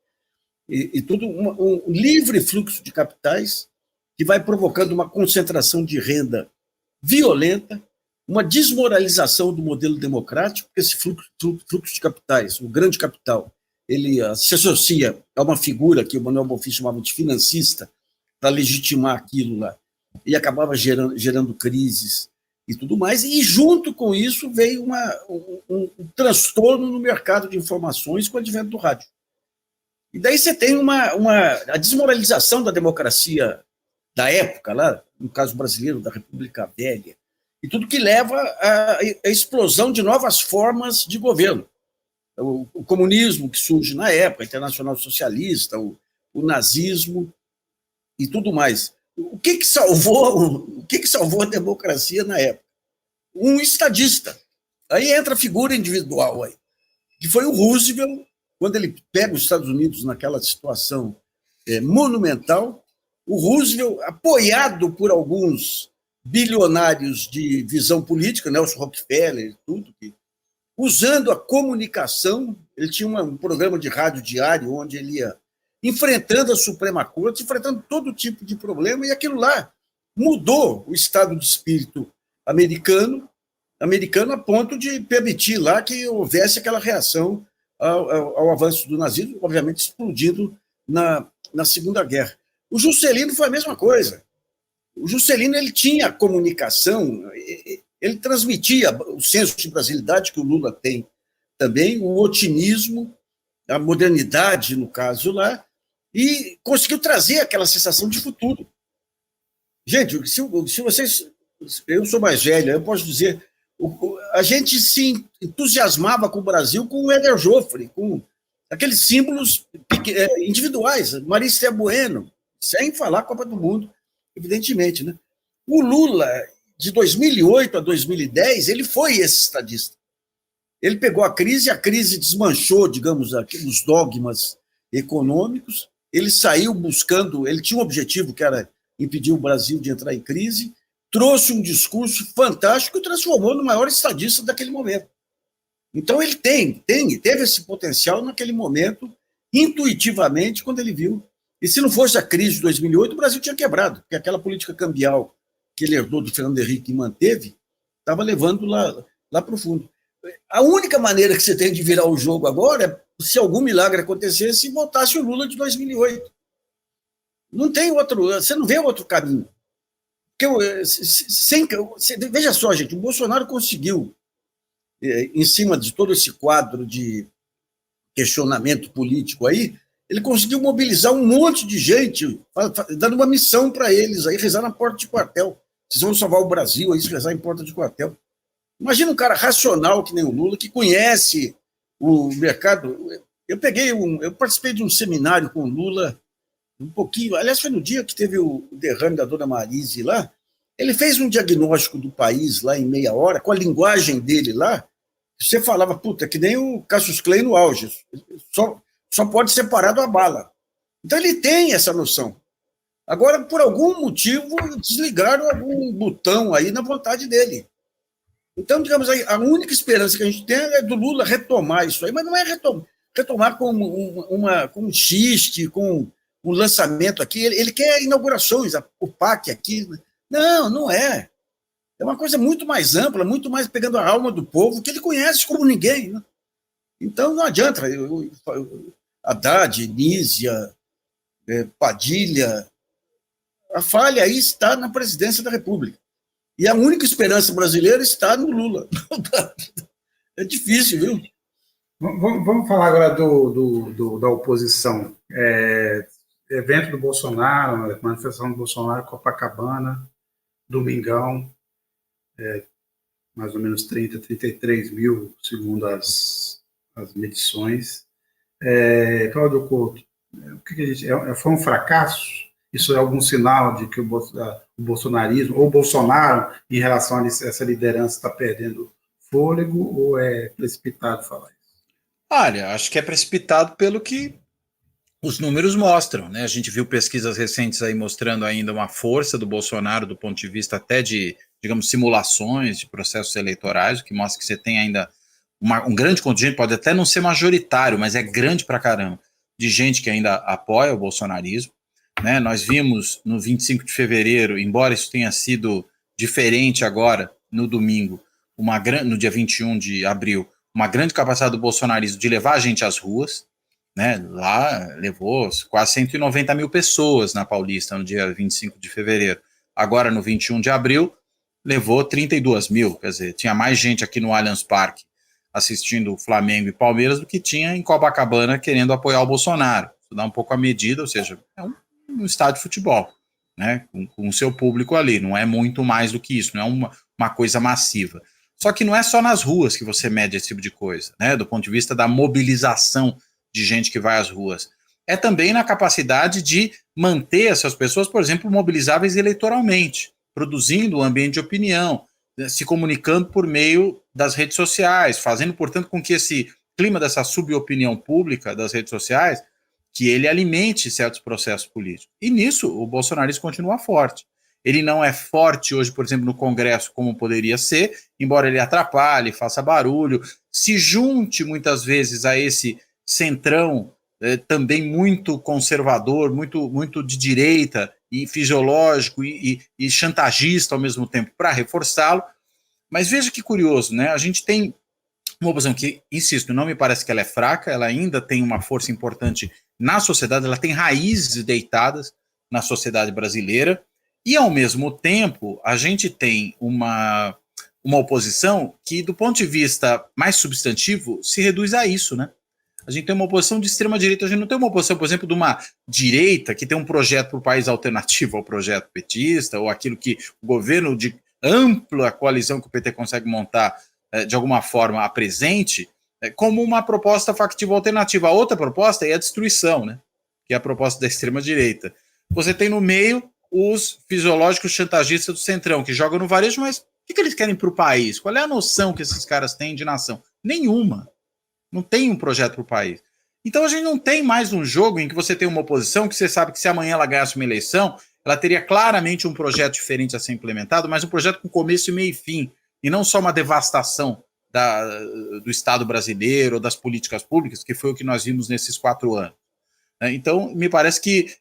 e tudo um livre fluxo de capitais que vai provocando uma concentração de renda violenta, uma desmoralização do modelo democrático, porque esse fluxo de capitais, o grande capital, ele se associa a uma figura que o Manuel Bonfim chamava de financista, para legitimar aquilo lá, e acabava gerando crises e tudo mais, e junto com isso veio um transtorno no mercado de informações com o advento do rádio. E daí você tem a desmoralização da democracia da época, lá, no caso brasileiro, da República Velha, e tudo que leva à explosão de novas formas de governo. O comunismo que surge na época, a Internacional Socialista, o nazismo e tudo mais. O que salvou a democracia na época? Um estadista. Aí entra a figura individual, aí, que foi o Roosevelt, quando ele pega os Estados Unidos naquela situação monumental. O Roosevelt, apoiado por alguns bilionários de visão política, Nelson Rockefeller e tudo, usando a comunicação, ele tinha um programa de rádio diário onde ele ia enfrentando a Suprema Corte, enfrentando todo tipo de problema, e aquilo lá mudou o estado de espírito americano a ponto de permitir lá que houvesse aquela reação ao avanço do nazismo, obviamente explodindo na Segunda Guerra. O Juscelino foi a mesma coisa. O Juscelino, ele tinha comunicação, ele transmitia o senso de brasilidade que o Lula tem também, o otimismo, a modernidade, no caso lá, e conseguiu trazer aquela sensação de futuro. Gente, se vocês... Eu sou mais velho, eu posso dizer... A gente se entusiasmava com o Brasil com o Éder Joffre, com aqueles símbolos individuais, Marista Bueno, sem falar Copa do Mundo, evidentemente, né? O Lula, de 2008 a 2010, ele foi esse estadista. Ele pegou a crise desmanchou, digamos, os dogmas econômicos, ele saiu buscando, ele tinha um objetivo que era impedir o Brasil de entrar em crise, trouxe um discurso fantástico e transformou no maior estadista daquele momento. Então ele teve esse potencial naquele momento, intuitivamente, quando ele viu. E se não fosse a crise de 2008, o Brasil tinha quebrado, porque aquela política cambial que ele herdou do Fernando Henrique e manteve, estava levando lá para o fundo. A única maneira que você tem de virar o jogo agora é se algum milagre acontecesse e voltasse o Lula de 2008. Não tem outro, você não vê outro caminho. Veja só, gente, o Bolsonaro conseguiu, em cima de todo esse quadro de questionamento político aí, ele conseguiu mobilizar um monte de gente, dando uma missão para eles, aí rezar na porta de quartel. Vocês vão salvar o Brasil, aí rezar em porta de quartel. Imagina um cara racional que nem o Lula, que conhece o mercado. Eu participei de um seminário com o Lula, um pouquinho, aliás, foi no dia que teve o derrame da dona Marise lá. Ele fez um diagnóstico do país lá em meia hora, com a linguagem dele lá. Você falava, puta, que nem o Cassius Clay no auge, só pode ser parado a bala. Então ele tem essa noção. Agora, por algum motivo, desligaram algum botão aí na vontade dele. Então, digamos aí, a única esperança que a gente tem é do Lula retomar isso aí, mas não é retomar com um xiste, com um lançamento aqui. Ele quer inaugurações, o PAC aqui. Não é. É uma coisa muito mais ampla, muito mais pegando a alma do povo, que ele conhece como ninguém. Né? Então, não adianta. Haddad, Nízia, Padilha, a falha aí está na presidência da República. E a única esperança brasileira está no Lula. É difícil, viu? Vamos falar agora da oposição. Evento do Bolsonaro, manifestação do Bolsonaro, Copacabana, domingão, mais ou menos 33 mil, segundo as medições. Cláudio Couto, o que a gente, foi um fracasso? Isso é algum sinal de que o bolsonarismo, ou o Bolsonaro, em relação a essa liderança, está perdendo fôlego, ou é precipitado falar isso? Olha, acho que é precipitado pelo que os números mostram, né? A gente viu pesquisas recentes aí mostrando ainda uma força do Bolsonaro do ponto de vista até de digamos, simulações de processos eleitorais, o que mostra que você tem ainda um grande contingente, pode até não ser majoritário, mas é grande pra caramba, de gente que ainda apoia o bolsonarismo, né? Nós vimos no 25 de fevereiro, embora isso tenha sido diferente agora, no domingo, no dia 21 de abril, uma grande capacidade do bolsonarismo de levar a gente às ruas, né? Lá levou quase 190 mil pessoas na Paulista no dia 25 de fevereiro. Agora, no 21 de abril, levou 32 mil, quer dizer, tinha mais gente aqui no Allianz Parque assistindo Flamengo e Palmeiras do que tinha em Copacabana querendo apoiar o Bolsonaro. Isso dá um pouco a medida, ou seja, é um estádio de futebol, né, com o seu público ali, não é muito mais do que isso, não é uma coisa massiva. Só que não é só nas ruas que você mede esse tipo de coisa, né, do ponto de vista da mobilização de gente que vai às ruas. É também na capacidade de manter essas pessoas, por exemplo, mobilizáveis eleitoralmente, produzindo um ambiente de opinião, se comunicando por meio das redes sociais, fazendo, portanto, com que esse clima dessa subopinião pública das redes sociais, que ele alimente certos processos políticos. E nisso o bolsonarismo continua forte. Ele não é forte hoje, por exemplo, no Congresso como poderia ser, embora ele atrapalhe, faça barulho, se junte muitas vezes a esse centrão também muito conservador, muito de direita e fisiológico e chantagista ao mesmo tempo para reforçá-lo. Mas veja que curioso, né? A gente tem uma oposição que, insisto, não me parece que ela é fraca, ela ainda tem uma força importante na sociedade, ela tem raízes deitadas na sociedade brasileira, e ao mesmo tempo a gente tem uma oposição que, do ponto de vista mais substantivo, se reduz a isso, né? A gente tem uma oposição de extrema-direita, a gente não tem uma oposição, por exemplo, de uma direita que tem um projeto para o país alternativo ao projeto petista, ou aquilo que o governo de ampla coalizão que o PT consegue montar, de alguma forma, apresente, como uma proposta factível alternativa. A outra proposta é a destruição, né? Que é a proposta da extrema-direita. Você tem no meio os fisiológicos chantagistas do Centrão, que jogam no varejo, mas o que eles querem para o país? Qual é a noção que esses caras têm de nação? Nenhuma. Não tem um projeto para o país. Então a gente não tem mais um jogo em que você tem uma oposição que você sabe que se amanhã ela ganhasse uma eleição, ela teria claramente um projeto diferente a ser implementado, mas um projeto com começo, meio e fim, e não só uma devastação do Estado brasileiro ou das políticas públicas, que foi o que nós vimos nesses 4 anos. Então, me parece que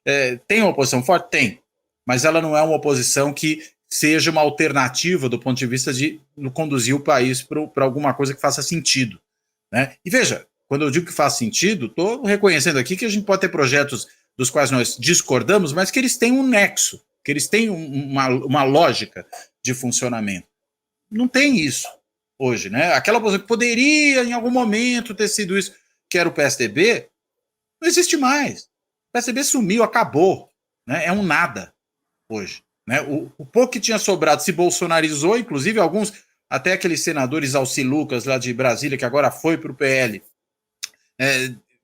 tem uma oposição forte? Tem, mas ela não é uma oposição que seja uma alternativa do ponto de vista de conduzir o país para alguma coisa que faça sentido. Né? E veja, quando eu digo que faz sentido, estou reconhecendo aqui que a gente pode ter projetos dos quais nós discordamos, mas que eles têm um nexo, que eles têm uma lógica de funcionamento. Não tem isso hoje, né? Aquela oposição que poderia em algum momento ter sido isso, que era o PSDB, não existe mais. O PSDB sumiu, acabou, né? É um nada hoje, né? O pouco que tinha sobrado se bolsonarizou, inclusive alguns, até aqueles senadores Alci Lucas lá de Brasília, que agora foi para o PL.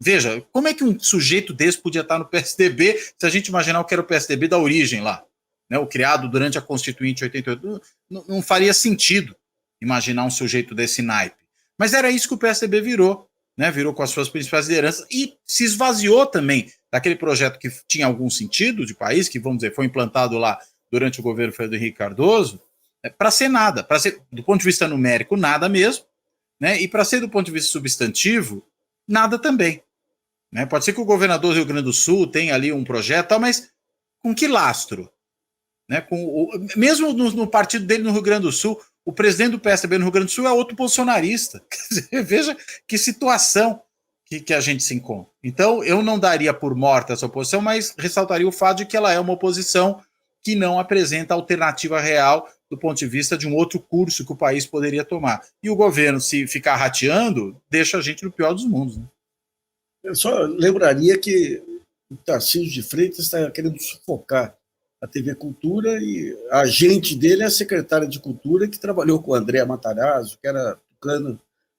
Veja, como é que um sujeito desse podia estar no PSDB se a gente imaginar o que era o PSDB da origem lá, né, o criado durante a Constituinte 88? Não faria sentido imaginar um sujeito desse naipe. Mas era isso que o PSDB virou, né, virou com as suas principais lideranças e se esvaziou também daquele projeto que tinha algum sentido de país, que, vamos dizer, foi implantado lá durante o governo Fernando Henrique Cardoso, para ser nada, para ser, do ponto de vista numérico, nada mesmo, né, e para ser, do ponto de vista substantivo, nada também. Né? Pode ser que o governador do Rio Grande do Sul tenha ali um projeto, mas com que lastro? Né? Mesmo no partido dele no Rio Grande do Sul, o presidente do PSDB no Rio Grande do Sul é outro bolsonarista. Veja que situação que a gente se encontra. Então, eu não daria por morta essa oposição, mas ressaltaria o fato de que ela é uma oposição que não apresenta alternativa real do ponto de vista de um outro curso que o país poderia tomar. E o governo, se ficar rateando, deixa a gente no pior dos mundos. Né? Eu só lembraria que o Tarcísio de Freitas está querendo sufocar a TV Cultura e a agente dele é a secretária de Cultura que trabalhou com o André Matarazzo, que era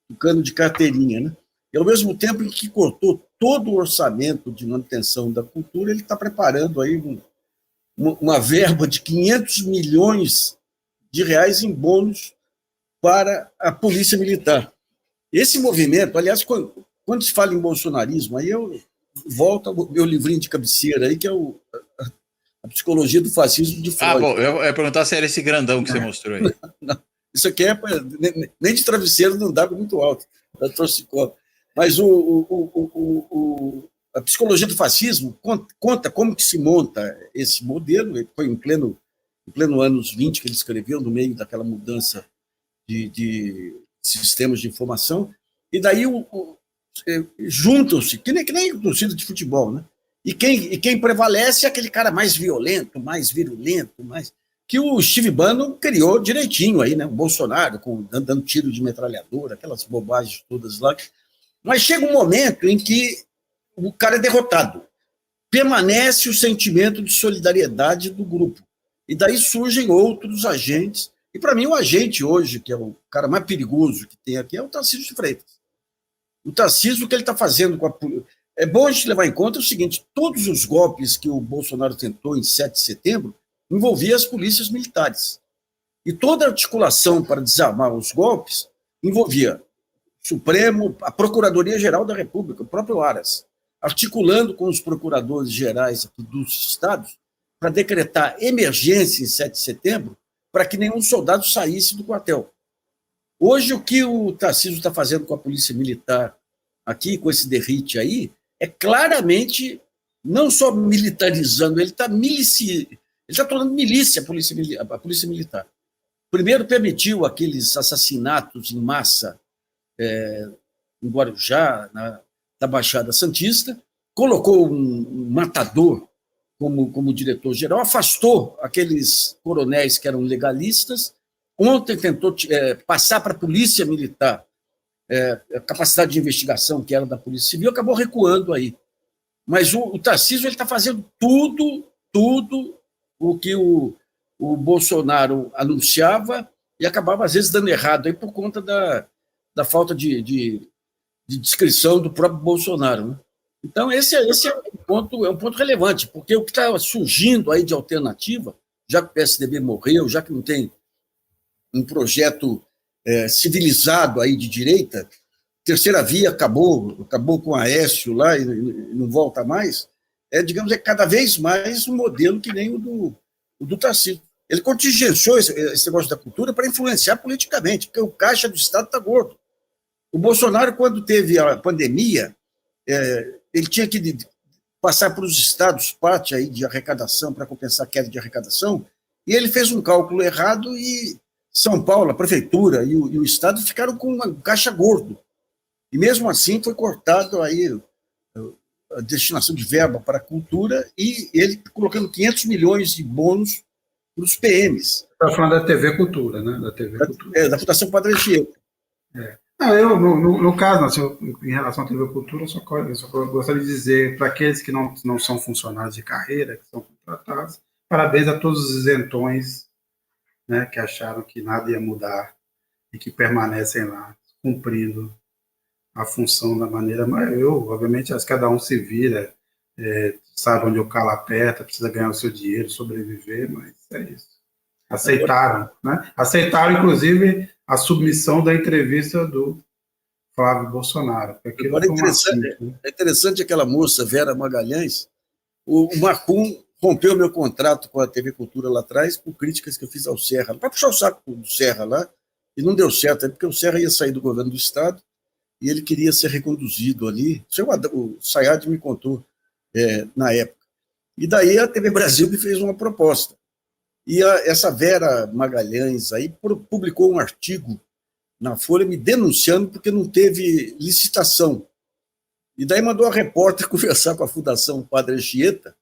tucano de carteirinha. Né? E, ao mesmo tempo em que cortou todo o orçamento de manutenção da cultura, ele está preparando aí uma verba de 500 milhões de reais em bônus para a Polícia Militar. Esse movimento, aliás, quando se fala em bolsonarismo, aí eu volto ao meu livrinho de cabeceira, aí, que é A Psicologia do Fascismo de Freud. Bom, eu ia perguntar se era esse grandão que você mostrou aí. Não, isso aqui nem de travesseiro não dá muito alto, da torcicolo. Mas a Psicologia do Fascismo conta como que se monta esse modelo. Foi em pleno anos 20 que ele escreveu, no meio daquela mudança de sistemas de informação, e daí juntam-se, que nem torcida de futebol, né? E quem prevalece é aquele cara mais violento, mais virulento, que o Steve Bannon criou direitinho aí, né? O Bolsonaro dando tiro de metralhadora, aquelas bobagens todas lá. Mas chega um momento em que o cara é derrotado. Permanece o sentimento de solidariedade do grupo. E daí surgem outros agentes. E, para mim, o agente hoje, que é o cara mais perigoso que tem aqui, é o Tarcísio de Freitas. O Tarcísio, o que ele está fazendo com a polícia... É bom a gente levar em conta o seguinte: todos os golpes que o Bolsonaro tentou em 7 de setembro envolvia as polícias militares. E toda a articulação para desarmar os golpes envolvia o Supremo, a Procuradoria-Geral da República, o próprio Aras, articulando com os procuradores gerais dos estados para decretar emergência em 7 de setembro para que nenhum soldado saísse do quartel. Hoje, o que o Tarcísio está fazendo com a polícia militar aqui, com esse derrite aí, é claramente não só militarizando, ele está tornando milícia a polícia militar. Primeiro permitiu aqueles assassinatos em massa em Guarujá, da Baixada Santista, colocou um matador como diretor-geral, afastou aqueles coronéis que eram legalistas. Ontem tentou passar para a polícia militar a capacidade de investigação que era da Polícia Civil, acabou recuando aí. Mas o Tarcísio está fazendo tudo o que o Bolsonaro anunciava e acabava, às vezes, dando errado aí por conta da falta de descrição do próprio Bolsonaro, né? Então, esse é um ponto relevante, porque o que está surgindo aí de alternativa, já que o PSDB morreu, já que não tem um projeto civilizado aí de direita, terceira via acabou com o Aécio lá e não volta mais, digamos, cada vez mais um modelo que nem o do Tarcísio. Ele contingenciou esse negócio da cultura para influenciar politicamente, porque o caixa do Estado está gordo. O Bolsonaro, quando teve a pandemia, ele tinha que passar para os estados parte aí de arrecadação para compensar a queda de arrecadação, e ele fez um cálculo errado e São Paulo, a prefeitura e o estado ficaram com um caixa gordo. E mesmo assim foi cortado aí a destinação de verba para a cultura e ele colocando 500 milhões de bônus para os PMs. Está falando da TV Cultura, né? Da TV Cultura. Da Fundação Padre Anchieta. Eu, no caso, assim, em relação à TV Cultura, eu só gostaria de dizer para aqueles que não são funcionários de carreira, que são contratados, parabéns a todos os isentões, né, que acharam que nada ia mudar e que permanecem lá, cumprindo a função da maneira... Mas obviamente, cada um se vira, sabe onde o calo aperta, precisa ganhar o seu dinheiro, sobreviver, mas é isso. Aceitaram, né? Aceitaram, inclusive, a submissão da entrevista do Flávio Bolsonaro. Agora é interessante aquela moça, Vera Magalhães. O Marcum rompeu meu contrato com a TV Cultura lá atrás por críticas que eu fiz ao Serra, para puxar o saco do Serra lá, e não deu certo, porque o Serra ia sair do governo do Estado e ele queria ser reconduzido ali. O Sayad me contou na época. E daí a TV Brasil me fez uma proposta. E essa Vera Magalhães aí publicou um artigo na Folha me denunciando porque não teve licitação. E daí mandou a repórter conversar com a Fundação Padre Anchieta,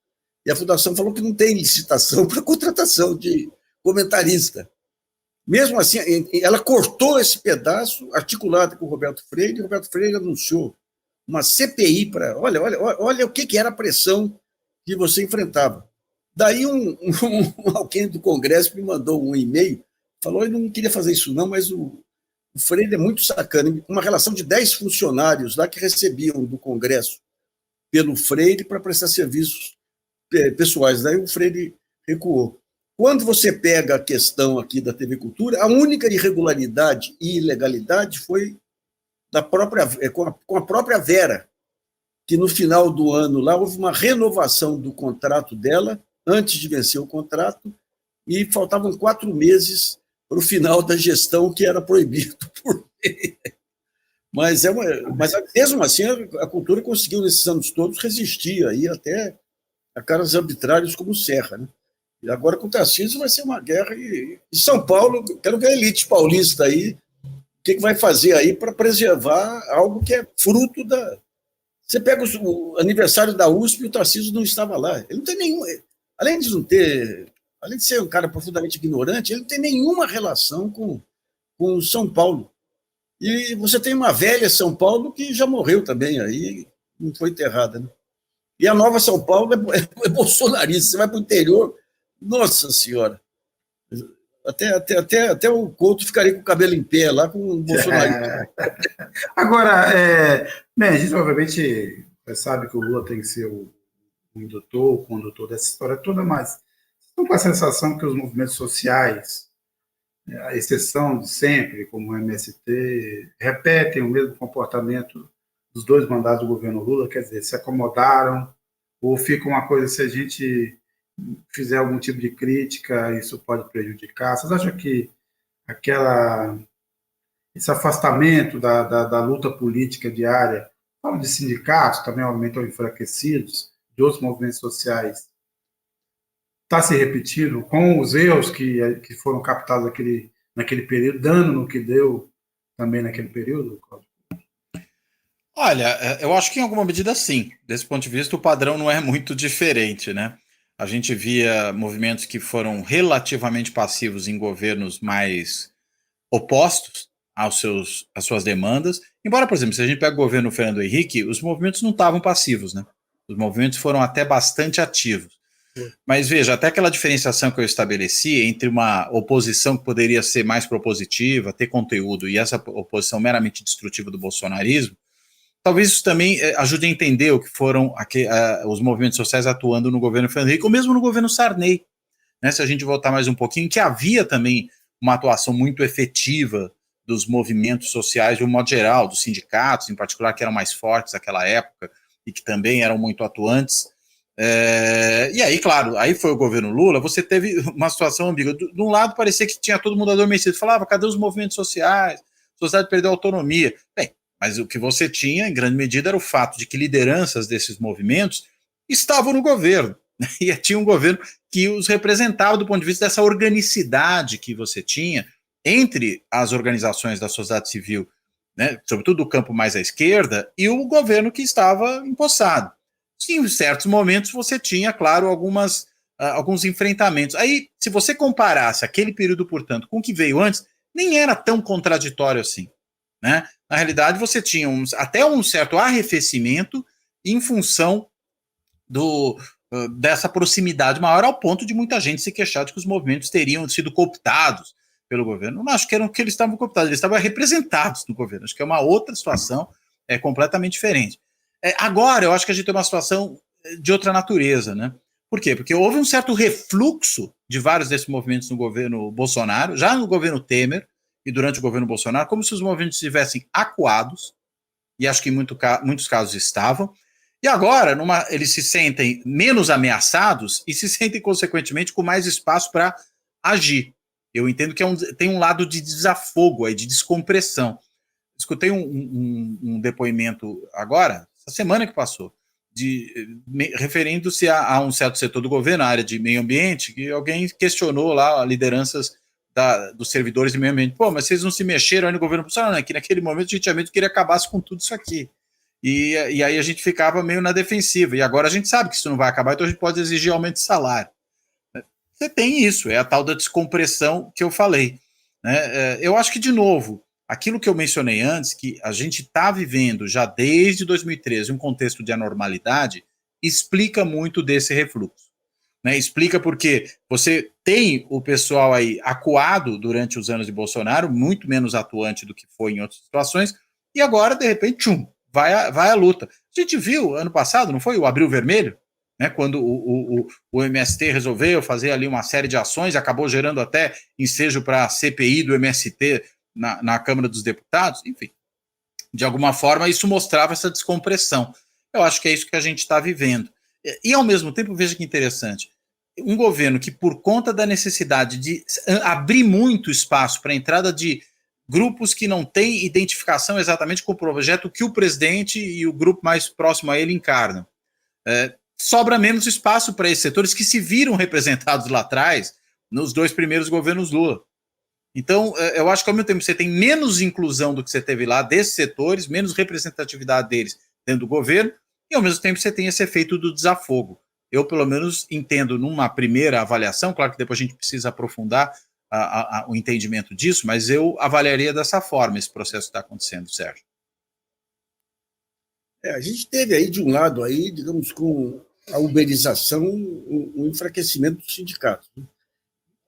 e a Fundação falou que não tem licitação para contratação de comentarista. Mesmo assim, ela cortou esse pedaço, articulado com o Roberto Freire, e o Roberto Freire anunciou uma CPI para... Olha o que era a pressão que você enfrentava. Daí alguém do Congresso me mandou um e-mail, falou, ele não queria fazer isso não, mas o Freire é muito sacana, uma relação de 10 funcionários lá que recebiam do Congresso pelo Freire para prestar serviços pessoais. Daí o Freire recuou. Quando você pega a questão aqui da TV Cultura, a única irregularidade e ilegalidade foi com a própria Vera, que no final do ano lá houve uma renovação do contrato dela antes de vencer o contrato, e faltavam 4 meses para o final da gestão, que era proibido por lei. Mas mesmo assim, a cultura conseguiu, nesses anos todos, resistir aí até a caras arbitrários como o Serra, né? E agora com o Tarcísio vai ser uma guerra. E São Paulo, quero ver a elite paulista aí, o que vai fazer aí para preservar algo que é fruto da... Você pega o aniversário da USP e o Tarcísio não estava lá. Ele não tem nenhum... Além de ser um cara profundamente ignorante, ele não tem nenhuma relação com São Paulo. E você tem uma velha São Paulo que já morreu também aí, não foi enterrada, né? E a nova São Paulo é bolsonarista. Você vai para o interior, nossa senhora, até o Couto ficaria com o cabelo em pé lá com o bolsonarista. Agora, bem, a gente obviamente sabe que o Lula tem que ser o indutor, o condutor dessa história toda, mas estou com a sensação que os movimentos sociais, a exceção de sempre, como o MST, repetem o mesmo comportamento dos 2 mandatos do governo Lula, quer dizer, se acomodaram, ou fica uma coisa, se a gente fizer algum tipo de crítica, isso pode prejudicar. Vocês acham que esse afastamento da luta política diária, falo de sindicatos, também aumentam enfraquecidos, de outros movimentos sociais, está se repetindo com os erros que foram captados naquele período, dando no que deu também naquele período, Cláudio? Olha, eu acho que em alguma medida sim. Desse ponto de vista, o padrão não é muito diferente, né? A gente via movimentos que foram relativamente passivos em governos mais opostos às suas demandas. Embora, por exemplo, se a gente pega o governo Fernando Henrique, os movimentos não estavam passivos, né? Os movimentos foram até bastante ativos. Mas veja, até aquela diferenciação que eu estabeleci entre uma oposição que poderia ser mais propositiva, ter conteúdo, e essa oposição meramente destrutiva do bolsonarismo, talvez isso também ajude a entender o que foram os movimentos sociais atuando no governo Fernando Henrique, ou mesmo no governo Sarney, né? Se a gente voltar mais um pouquinho, que havia também uma atuação muito efetiva dos movimentos sociais de um modo geral, dos sindicatos em particular, que eram mais fortes naquela época e que também eram muito atuantes. E aí, claro, aí foi o governo Lula, você teve uma situação ambígua. De um lado parecia que tinha todo mundo adormecido, falava, cadê os movimentos sociais? A sociedade perdeu a autonomia. Bem, mas o que você tinha, em grande medida, era o fato de que lideranças desses movimentos estavam no governo, né? E tinha um governo que os representava do ponto de vista dessa organicidade que você tinha entre as organizações da sociedade civil, né, sobretudo do campo mais à esquerda, e o governo que estava empossado. Em certos momentos você tinha, claro, alguns enfrentamentos. Aí, se você comparasse aquele período, portanto, com o que veio antes, nem era tão contraditório assim, né? Na realidade, você tinha até um certo arrefecimento em função dessa proximidade maior, ao ponto de muita gente se queixar de que os movimentos teriam sido cooptados pelo governo. Não acho que eles estavam cooptados, eles estavam representados no governo. Acho que é uma outra situação, completamente diferente. Agora, eu acho que a gente tem uma situação de outra natureza, né? Por quê? Porque houve um certo refluxo de vários desses movimentos no governo Bolsonaro, já no governo Temer e durante o governo Bolsonaro, como se os movimentos estivessem acuados, e acho que em muitos casos estavam, e agora eles se sentem menos ameaçados e se sentem, consequentemente, com mais espaço para agir. Eu entendo que tem um lado de desafogo, aí, de descompressão. Escutei um depoimento agora, essa semana que passou, referindo-se a um certo setor do governo, a área de meio ambiente, que alguém questionou lá lideranças dos servidores de meio ambiente. Pô, mas vocês não se mexeram aí no governo Bolsonaro? Não, que naquele momento a gente tinha medo que ele acabasse com tudo isso aqui. E aí a gente ficava meio na defensiva. E agora a gente sabe que isso não vai acabar, então a gente pode exigir aumento de salário. Você tem isso, é a tal da descompressão que eu falei, né? Eu acho que, de novo, aquilo que eu mencionei antes, que a gente está vivendo já desde 2013 um contexto de anormalidade, explica muito desse refluxo, né? Explica porque você tem o pessoal aí acuado durante os anos de Bolsonaro, muito menos atuante do que foi em outras situações, e agora, de repente, vai a luta. A gente viu ano passado, não foi? O Abril Vermelho, né, quando o MST resolveu fazer ali uma série de ações, acabou gerando até ensejo para a CPI do MST na Câmara dos Deputados, enfim. De alguma forma, isso mostrava essa descompressão. Eu acho que é isso que a gente está vivendo. E, ao mesmo tempo, veja que interessante, um governo que, por conta da necessidade de abrir muito espaço para a entrada de grupos que não têm identificação exatamente com o projeto que o presidente e o grupo mais próximo a ele encarnam, sobra menos espaço para esses setores que se viram representados lá atrás nos 2 primeiros governos Lula. Então, eu acho que ao mesmo tempo você tem menos inclusão do que você teve lá desses setores, menos representatividade deles dentro do governo, e ao mesmo tempo você tem esse efeito do desafogo. Eu, pelo menos, entendo numa primeira avaliação, claro que depois a gente precisa aprofundar o entendimento disso, mas eu avaliaria dessa forma esse processo que está acontecendo, Sérgio. A gente teve aí, de um lado, aí, digamos, com a uberização, o enfraquecimento dos sindicatos.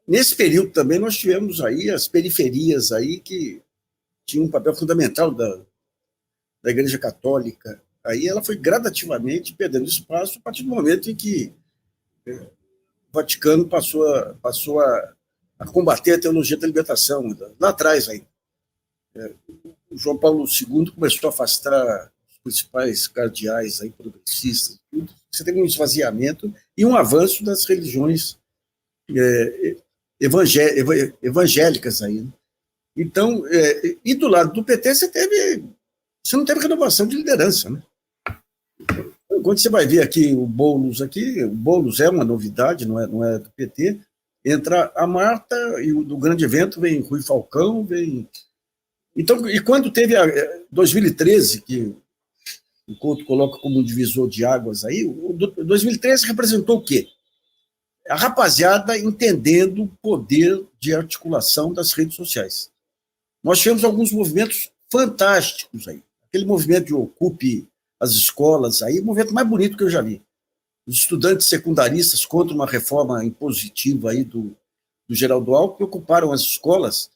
Nesse período também nós tivemos aí as periferias aí que tinham um papel fundamental da Igreja Católica. Aí ela foi gradativamente perdendo espaço a partir do momento em que o Vaticano passou a combater a teologia da libertação, lá atrás aí. O João Paulo II começou a afastar os principais cardeais aí, progressistas, tudo. Você tem um esvaziamento e um avanço das religiões evangélicas aí, né? Então, e do lado do PT você não teve renovação de liderança, né? Quando você vai ver aqui, o Boulos é uma novidade, não é do PT, entra a Marta, e do grande evento vem Rui Falcão, então, e quando teve 2013, que o Couto coloca como um divisor de águas aí, 2013 representou o quê? A rapaziada entendendo o poder de articulação das redes sociais. Nós tivemos alguns movimentos fantásticos aí. Aquele movimento de Ocupe as escolas aí, o movimento mais bonito que eu já vi. Os estudantes secundaristas contra uma reforma impositiva aí do Geraldo Alckmin, que ocuparam as escolas.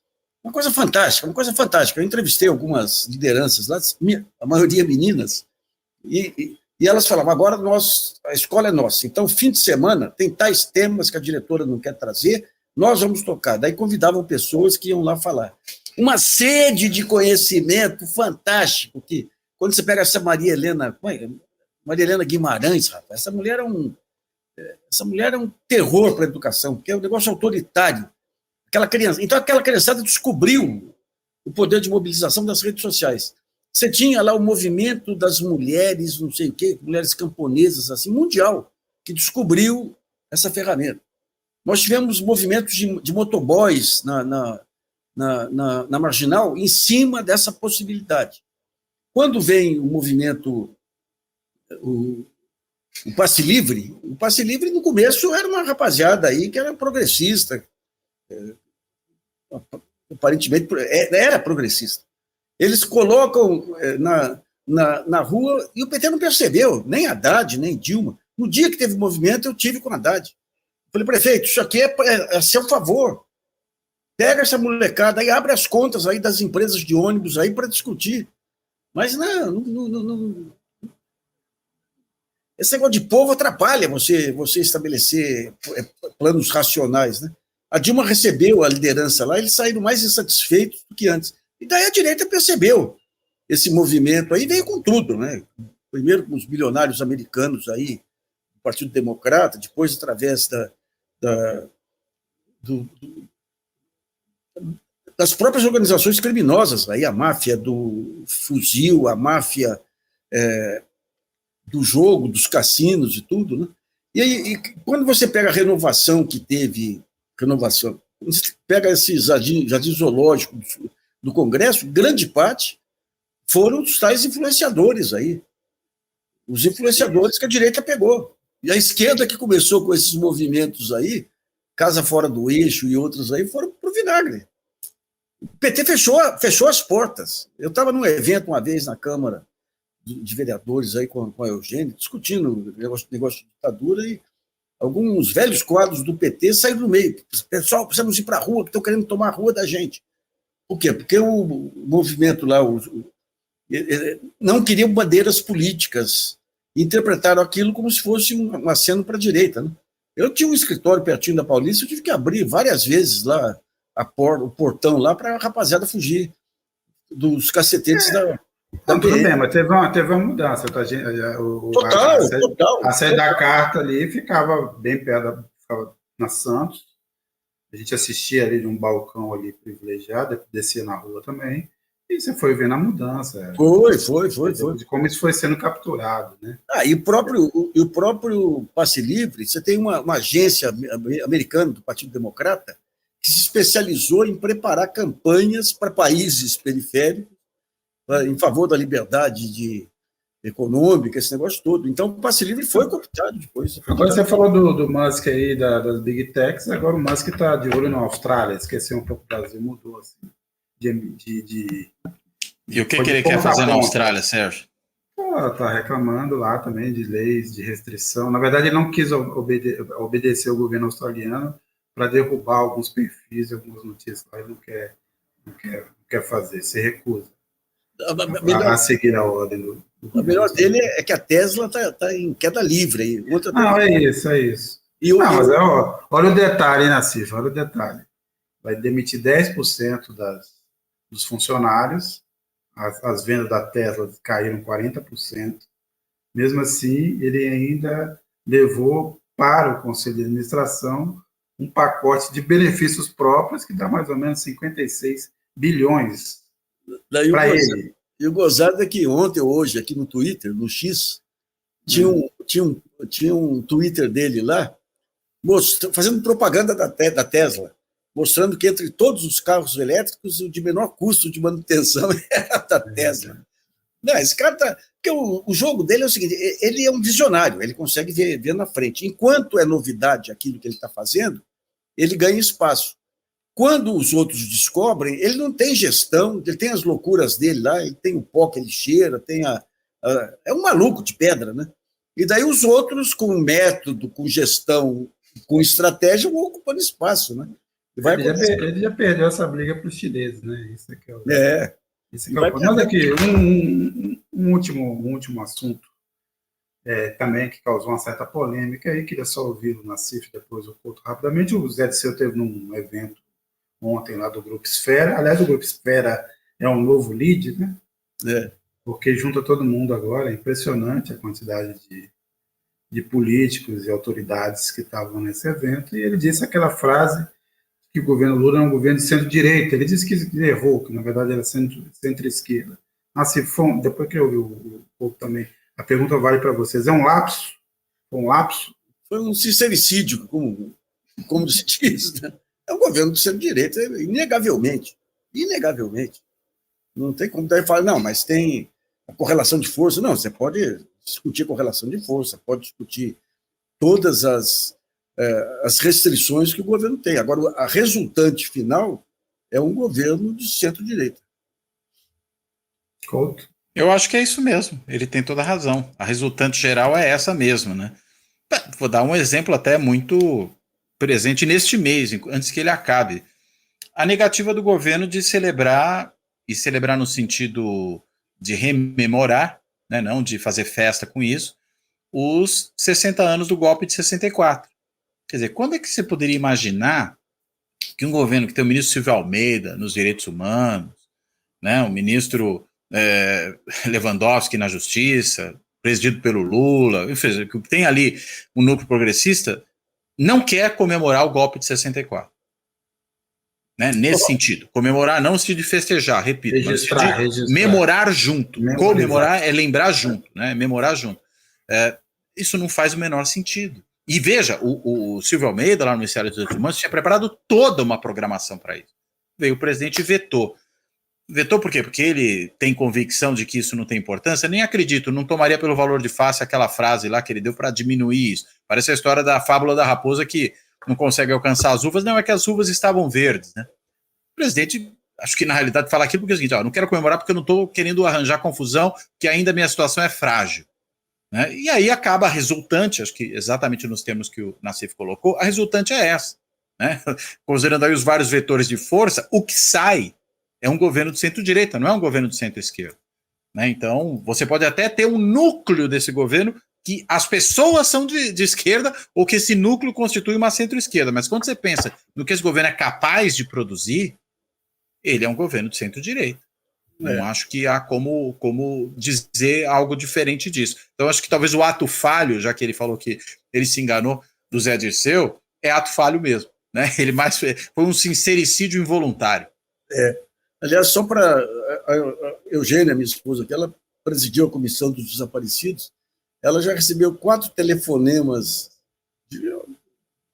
Uma coisa fantástica, uma coisa fantástica. Eu entrevistei algumas lideranças lá, a maioria meninas, e elas falavam, agora a escola é nossa, então fim de semana tem tais temas que a diretora não quer trazer, nós vamos tocar. Daí convidavam pessoas que iam lá falar. Uma sede de conhecimento fantástico, que quando você pega essa Maria Helena Guimarães, rapaz, essa mulher é um terror para a educação, porque é um negócio autoritário. Então aquela criançada descobriu o poder de mobilização das redes sociais. Você tinha lá o movimento das mulheres, não sei o quê, mulheres camponesas, assim, mundial, que descobriu essa ferramenta. Nós tivemos movimentos de motoboys na Marginal em cima dessa possibilidade. Quando vem o movimento, o Passe Livre no começo era uma rapaziada aí que era progressista, aparentemente era progressista. Eles colocam na rua e o PT não percebeu, nem Haddad, nem Dilma. No dia que teve movimento, eu tive com Haddad. Falei, prefeito, isso aqui é a seu favor. Pega essa molecada e abre as contas aí das empresas de ônibus aí para discutir. Mas não. Esse negócio de povo atrapalha você estabelecer planos racionais, né? A Dilma recebeu a liderança lá, eles saíram mais insatisfeitos do que antes. E daí a direita percebeu esse movimento aí, veio com tudo, né? Primeiro com os bilionários americanos aí, do Partido Democrata, depois através das próprias organizações criminosas, aí a máfia do fuzil, a máfia do jogo, dos cassinos e tudo, né? E quando você pega a renovação que teve, quando você pega esse jardim zoológico do Congresso, grande parte foram os tais influenciadores aí, os influenciadores que a direita pegou. E a esquerda que começou com esses movimentos aí, Casa Fora do Eixo e outros aí, foram para o vinagre. O PT fechou as portas. Eu estava num evento uma vez na Câmara de Vereadores aí com a Eugênia, discutindo o negócio de ditadura, e alguns velhos quadros do PT saíram do meio. Pessoal, precisamos ir para a rua, que estão querendo tomar a rua da gente. Por quê? Porque o movimento lá não queriam bandeiras políticas, interpretaram aquilo como se fosse um aceno para a direita, né? Eu tinha um escritório pertinho da Paulista, eu tive que abrir várias vezes lá o portão lá para a rapaziada fugir dos cacetetes da tudo bem, mas teve uma mudança. Total. A sede da carta ali ficava bem perto ficava na Santos, a gente assistia ali de um balcão ali privilegiado, descia na rua também, e você foi vendo a mudança. Foi. De como isso foi sendo capturado, né? E o próprio Passe Livre, você tem uma agência americana do Partido Democrata que se especializou em preparar campanhas para países periféricos em favor da liberdade econômica, esse negócio todo. Então, o Passe Livre foi cooptado depois. Agora você falou do Musk aí, das Big Techs, agora o Musk está de olho na Austrália, esqueceu um pouco o Brasil, mudou assim. E o que ele quer fazer na Austrália, Sérgio? Está reclamando lá também de leis de restrição. Na verdade, ele não quis obedecer ao governo australiano para derrubar alguns perfis, algumas notícias lá. Ele não quer fazer, se recusa a seguir a ordem do o melhor dele é que a Tesla está em queda livre. Aí. É isso. Mas olha o detalhe, Nassif, olha o detalhe. Vai demitir 10% dos funcionários, as vendas da Tesla caíram 40%. Mesmo assim, ele ainda levou para o Conselho de Administração um pacote de benefícios próprios que dá mais ou menos 56 bilhões para ele. E o gozado é que ontem ou hoje, aqui no Twitter, no X, tinha um Twitter dele lá, fazendo propaganda da Tesla, mostrando que entre todos os carros elétricos, o de menor custo de manutenção era da Tesla. Não, esse cara tá... Porque o jogo dele é o seguinte, ele é um visionário, ele consegue ver na frente. Enquanto é novidade aquilo que ele está fazendo, ele ganha espaço. Quando os outros descobrem, ele não tem gestão, ele tem as loucuras dele lá, ele tem o pó que ele cheira, é um maluco de pedra, né? E daí os outros, com método, com gestão, com estratégia, vão ocupando espaço, né? Ele já perdeu essa briga para os chineses, né? Isso aqui Mas aqui, um último assunto também que causou uma certa polêmica, aí queria só ouvir o Nassif, depois o Couto rapidamente. O Zé Disseu teve num evento ontem lá do Grupo Esfera. Aliás, o Grupo Esfera é um novo lead, né? Porque junta todo mundo agora. É impressionante a quantidade de políticos e autoridades que estavam nesse evento. E ele disse aquela frase que o governo Lula é um governo de centro-direita. Ele disse que errou, que na verdade era centro-esquerda. Depois que eu ouvi o pouco também, a pergunta vale para vocês. É um lapso? Foi um lapso? Foi um sincericídio, como se diz, né? É um governo de centro-direita, inegavelmente. Não tem como daí falar, não, mas tem a correlação de força. Não, você pode discutir a correlação de força, pode discutir todas as restrições que o governo tem. Agora, a resultante final é um governo de centro-direita. Couto? Eu acho que é isso mesmo. Ele tem toda a razão. A resultante geral é essa mesmo, né? Vou dar um exemplo até muito presente neste mês, antes que ele acabe. A negativa do governo de celebrar, e celebrar no sentido de rememorar, né, não de fazer festa com isso, os 60 anos do golpe de 64. Quer dizer, quando é que você poderia imaginar que um governo que tem o ministro Silvio Almeida nos direitos humanos, né, o ministro Lewandowski na justiça, presidido pelo Lula, enfim, que tem ali um núcleo progressista, não quer comemorar o golpe de 64. Né, nesse sentido. Comemorar não no sentido de festejar, repito, registrar. Memorar junto. Comemorar é lembrar junto, né, memorar junto. Isso não faz o menor sentido. E veja, o Silvio Almeida, lá no Ministério dos Direitos Humanos, tinha preparado toda uma programação para isso. Veio o presidente e vetou. Vetou por quê? Porque ele tem convicção de que isso não tem importância? Nem acredito, não tomaria pelo valor de face aquela frase lá que ele deu para diminuir isso. Parece a história da fábula da raposa que não consegue alcançar as uvas. Não, é que as uvas estavam verdes, né? O presidente, acho que na realidade fala aquilo porque é o seguinte, não quero comemorar porque eu não estou querendo arranjar confusão, que ainda a minha situação é frágil. Né? E aí acaba a resultante, acho que exatamente nos termos que o Nassif colocou, a resultante é essa. Né? Considerando aí os vários vetores de força, o que sai é um governo de centro-direita, não é um governo de centro-esquerda. Né? Então, você pode até ter um núcleo desse governo que as pessoas são de esquerda ou que esse núcleo constitui uma centro-esquerda. Mas quando você pensa no que esse governo é capaz de produzir, ele é um governo de centro-direita. Não acho que há como dizer algo diferente disso. Então, acho que talvez o ato falho, já que ele falou que ele se enganou, do Zé Dirceu, é ato falho mesmo, né? Ele foi um sincericídio involuntário. Aliás, só para a Eugênia, minha esposa, que ela presidiu a Comissão dos Desaparecidos, ela já recebeu 4 telefonemas de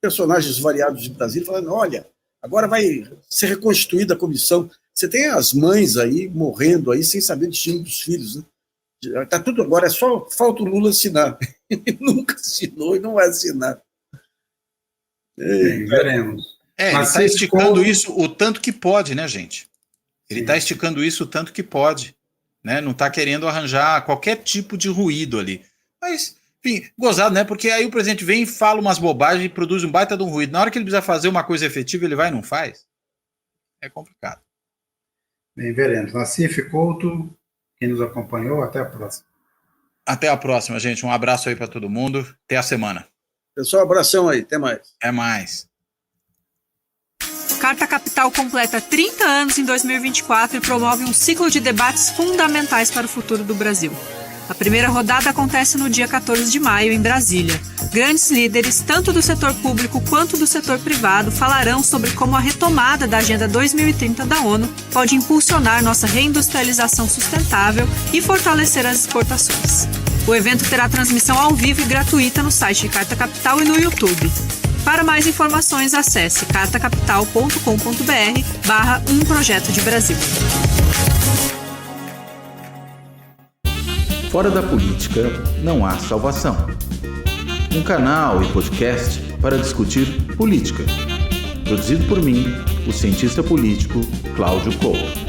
personagens variados de Brasília falando: olha, agora vai ser reconstituída a comissão. Você tem as mães aí morrendo aí sem saber o destino dos filhos, né? Está tudo agora, é só falta o Lula assinar. Ele nunca assinou e não vai assinar. Veremos. Ele está esticando isso o tanto que pode, né, gente? Ele está esticando isso o tanto que pode, né? Não está querendo arranjar qualquer tipo de ruído ali. Mas, enfim, gozado, né? Porque aí o presidente vem e fala umas bobagens e produz um baita de um ruído. Na hora que ele precisa fazer uma coisa efetiva, ele vai e não faz. É complicado. Bem, veremos. Nassif, Couto, quem nos acompanhou, até a próxima. Até a próxima, gente. Um abraço aí para todo mundo. Até a semana. Pessoal, abração aí. Até mais. Até mais. Carta Capital completa 30 anos em 2024 e promove um ciclo de debates fundamentais para o futuro do Brasil. A primeira rodada acontece no dia 14 de maio, em Brasília. Grandes líderes, tanto do setor público quanto do setor privado, falarão sobre como a retomada da Agenda 2030 da ONU pode impulsionar nossa reindustrialização sustentável e fortalecer as exportações. O evento terá transmissão ao vivo e gratuita no site de Carta Capital e no YouTube. Para mais informações, acesse cartacapital.com.br/Um Projeto de Brasil. Fora da política, não há salvação. Um canal e podcast para discutir política. Produzido por mim, o cientista político Cláudio Couto.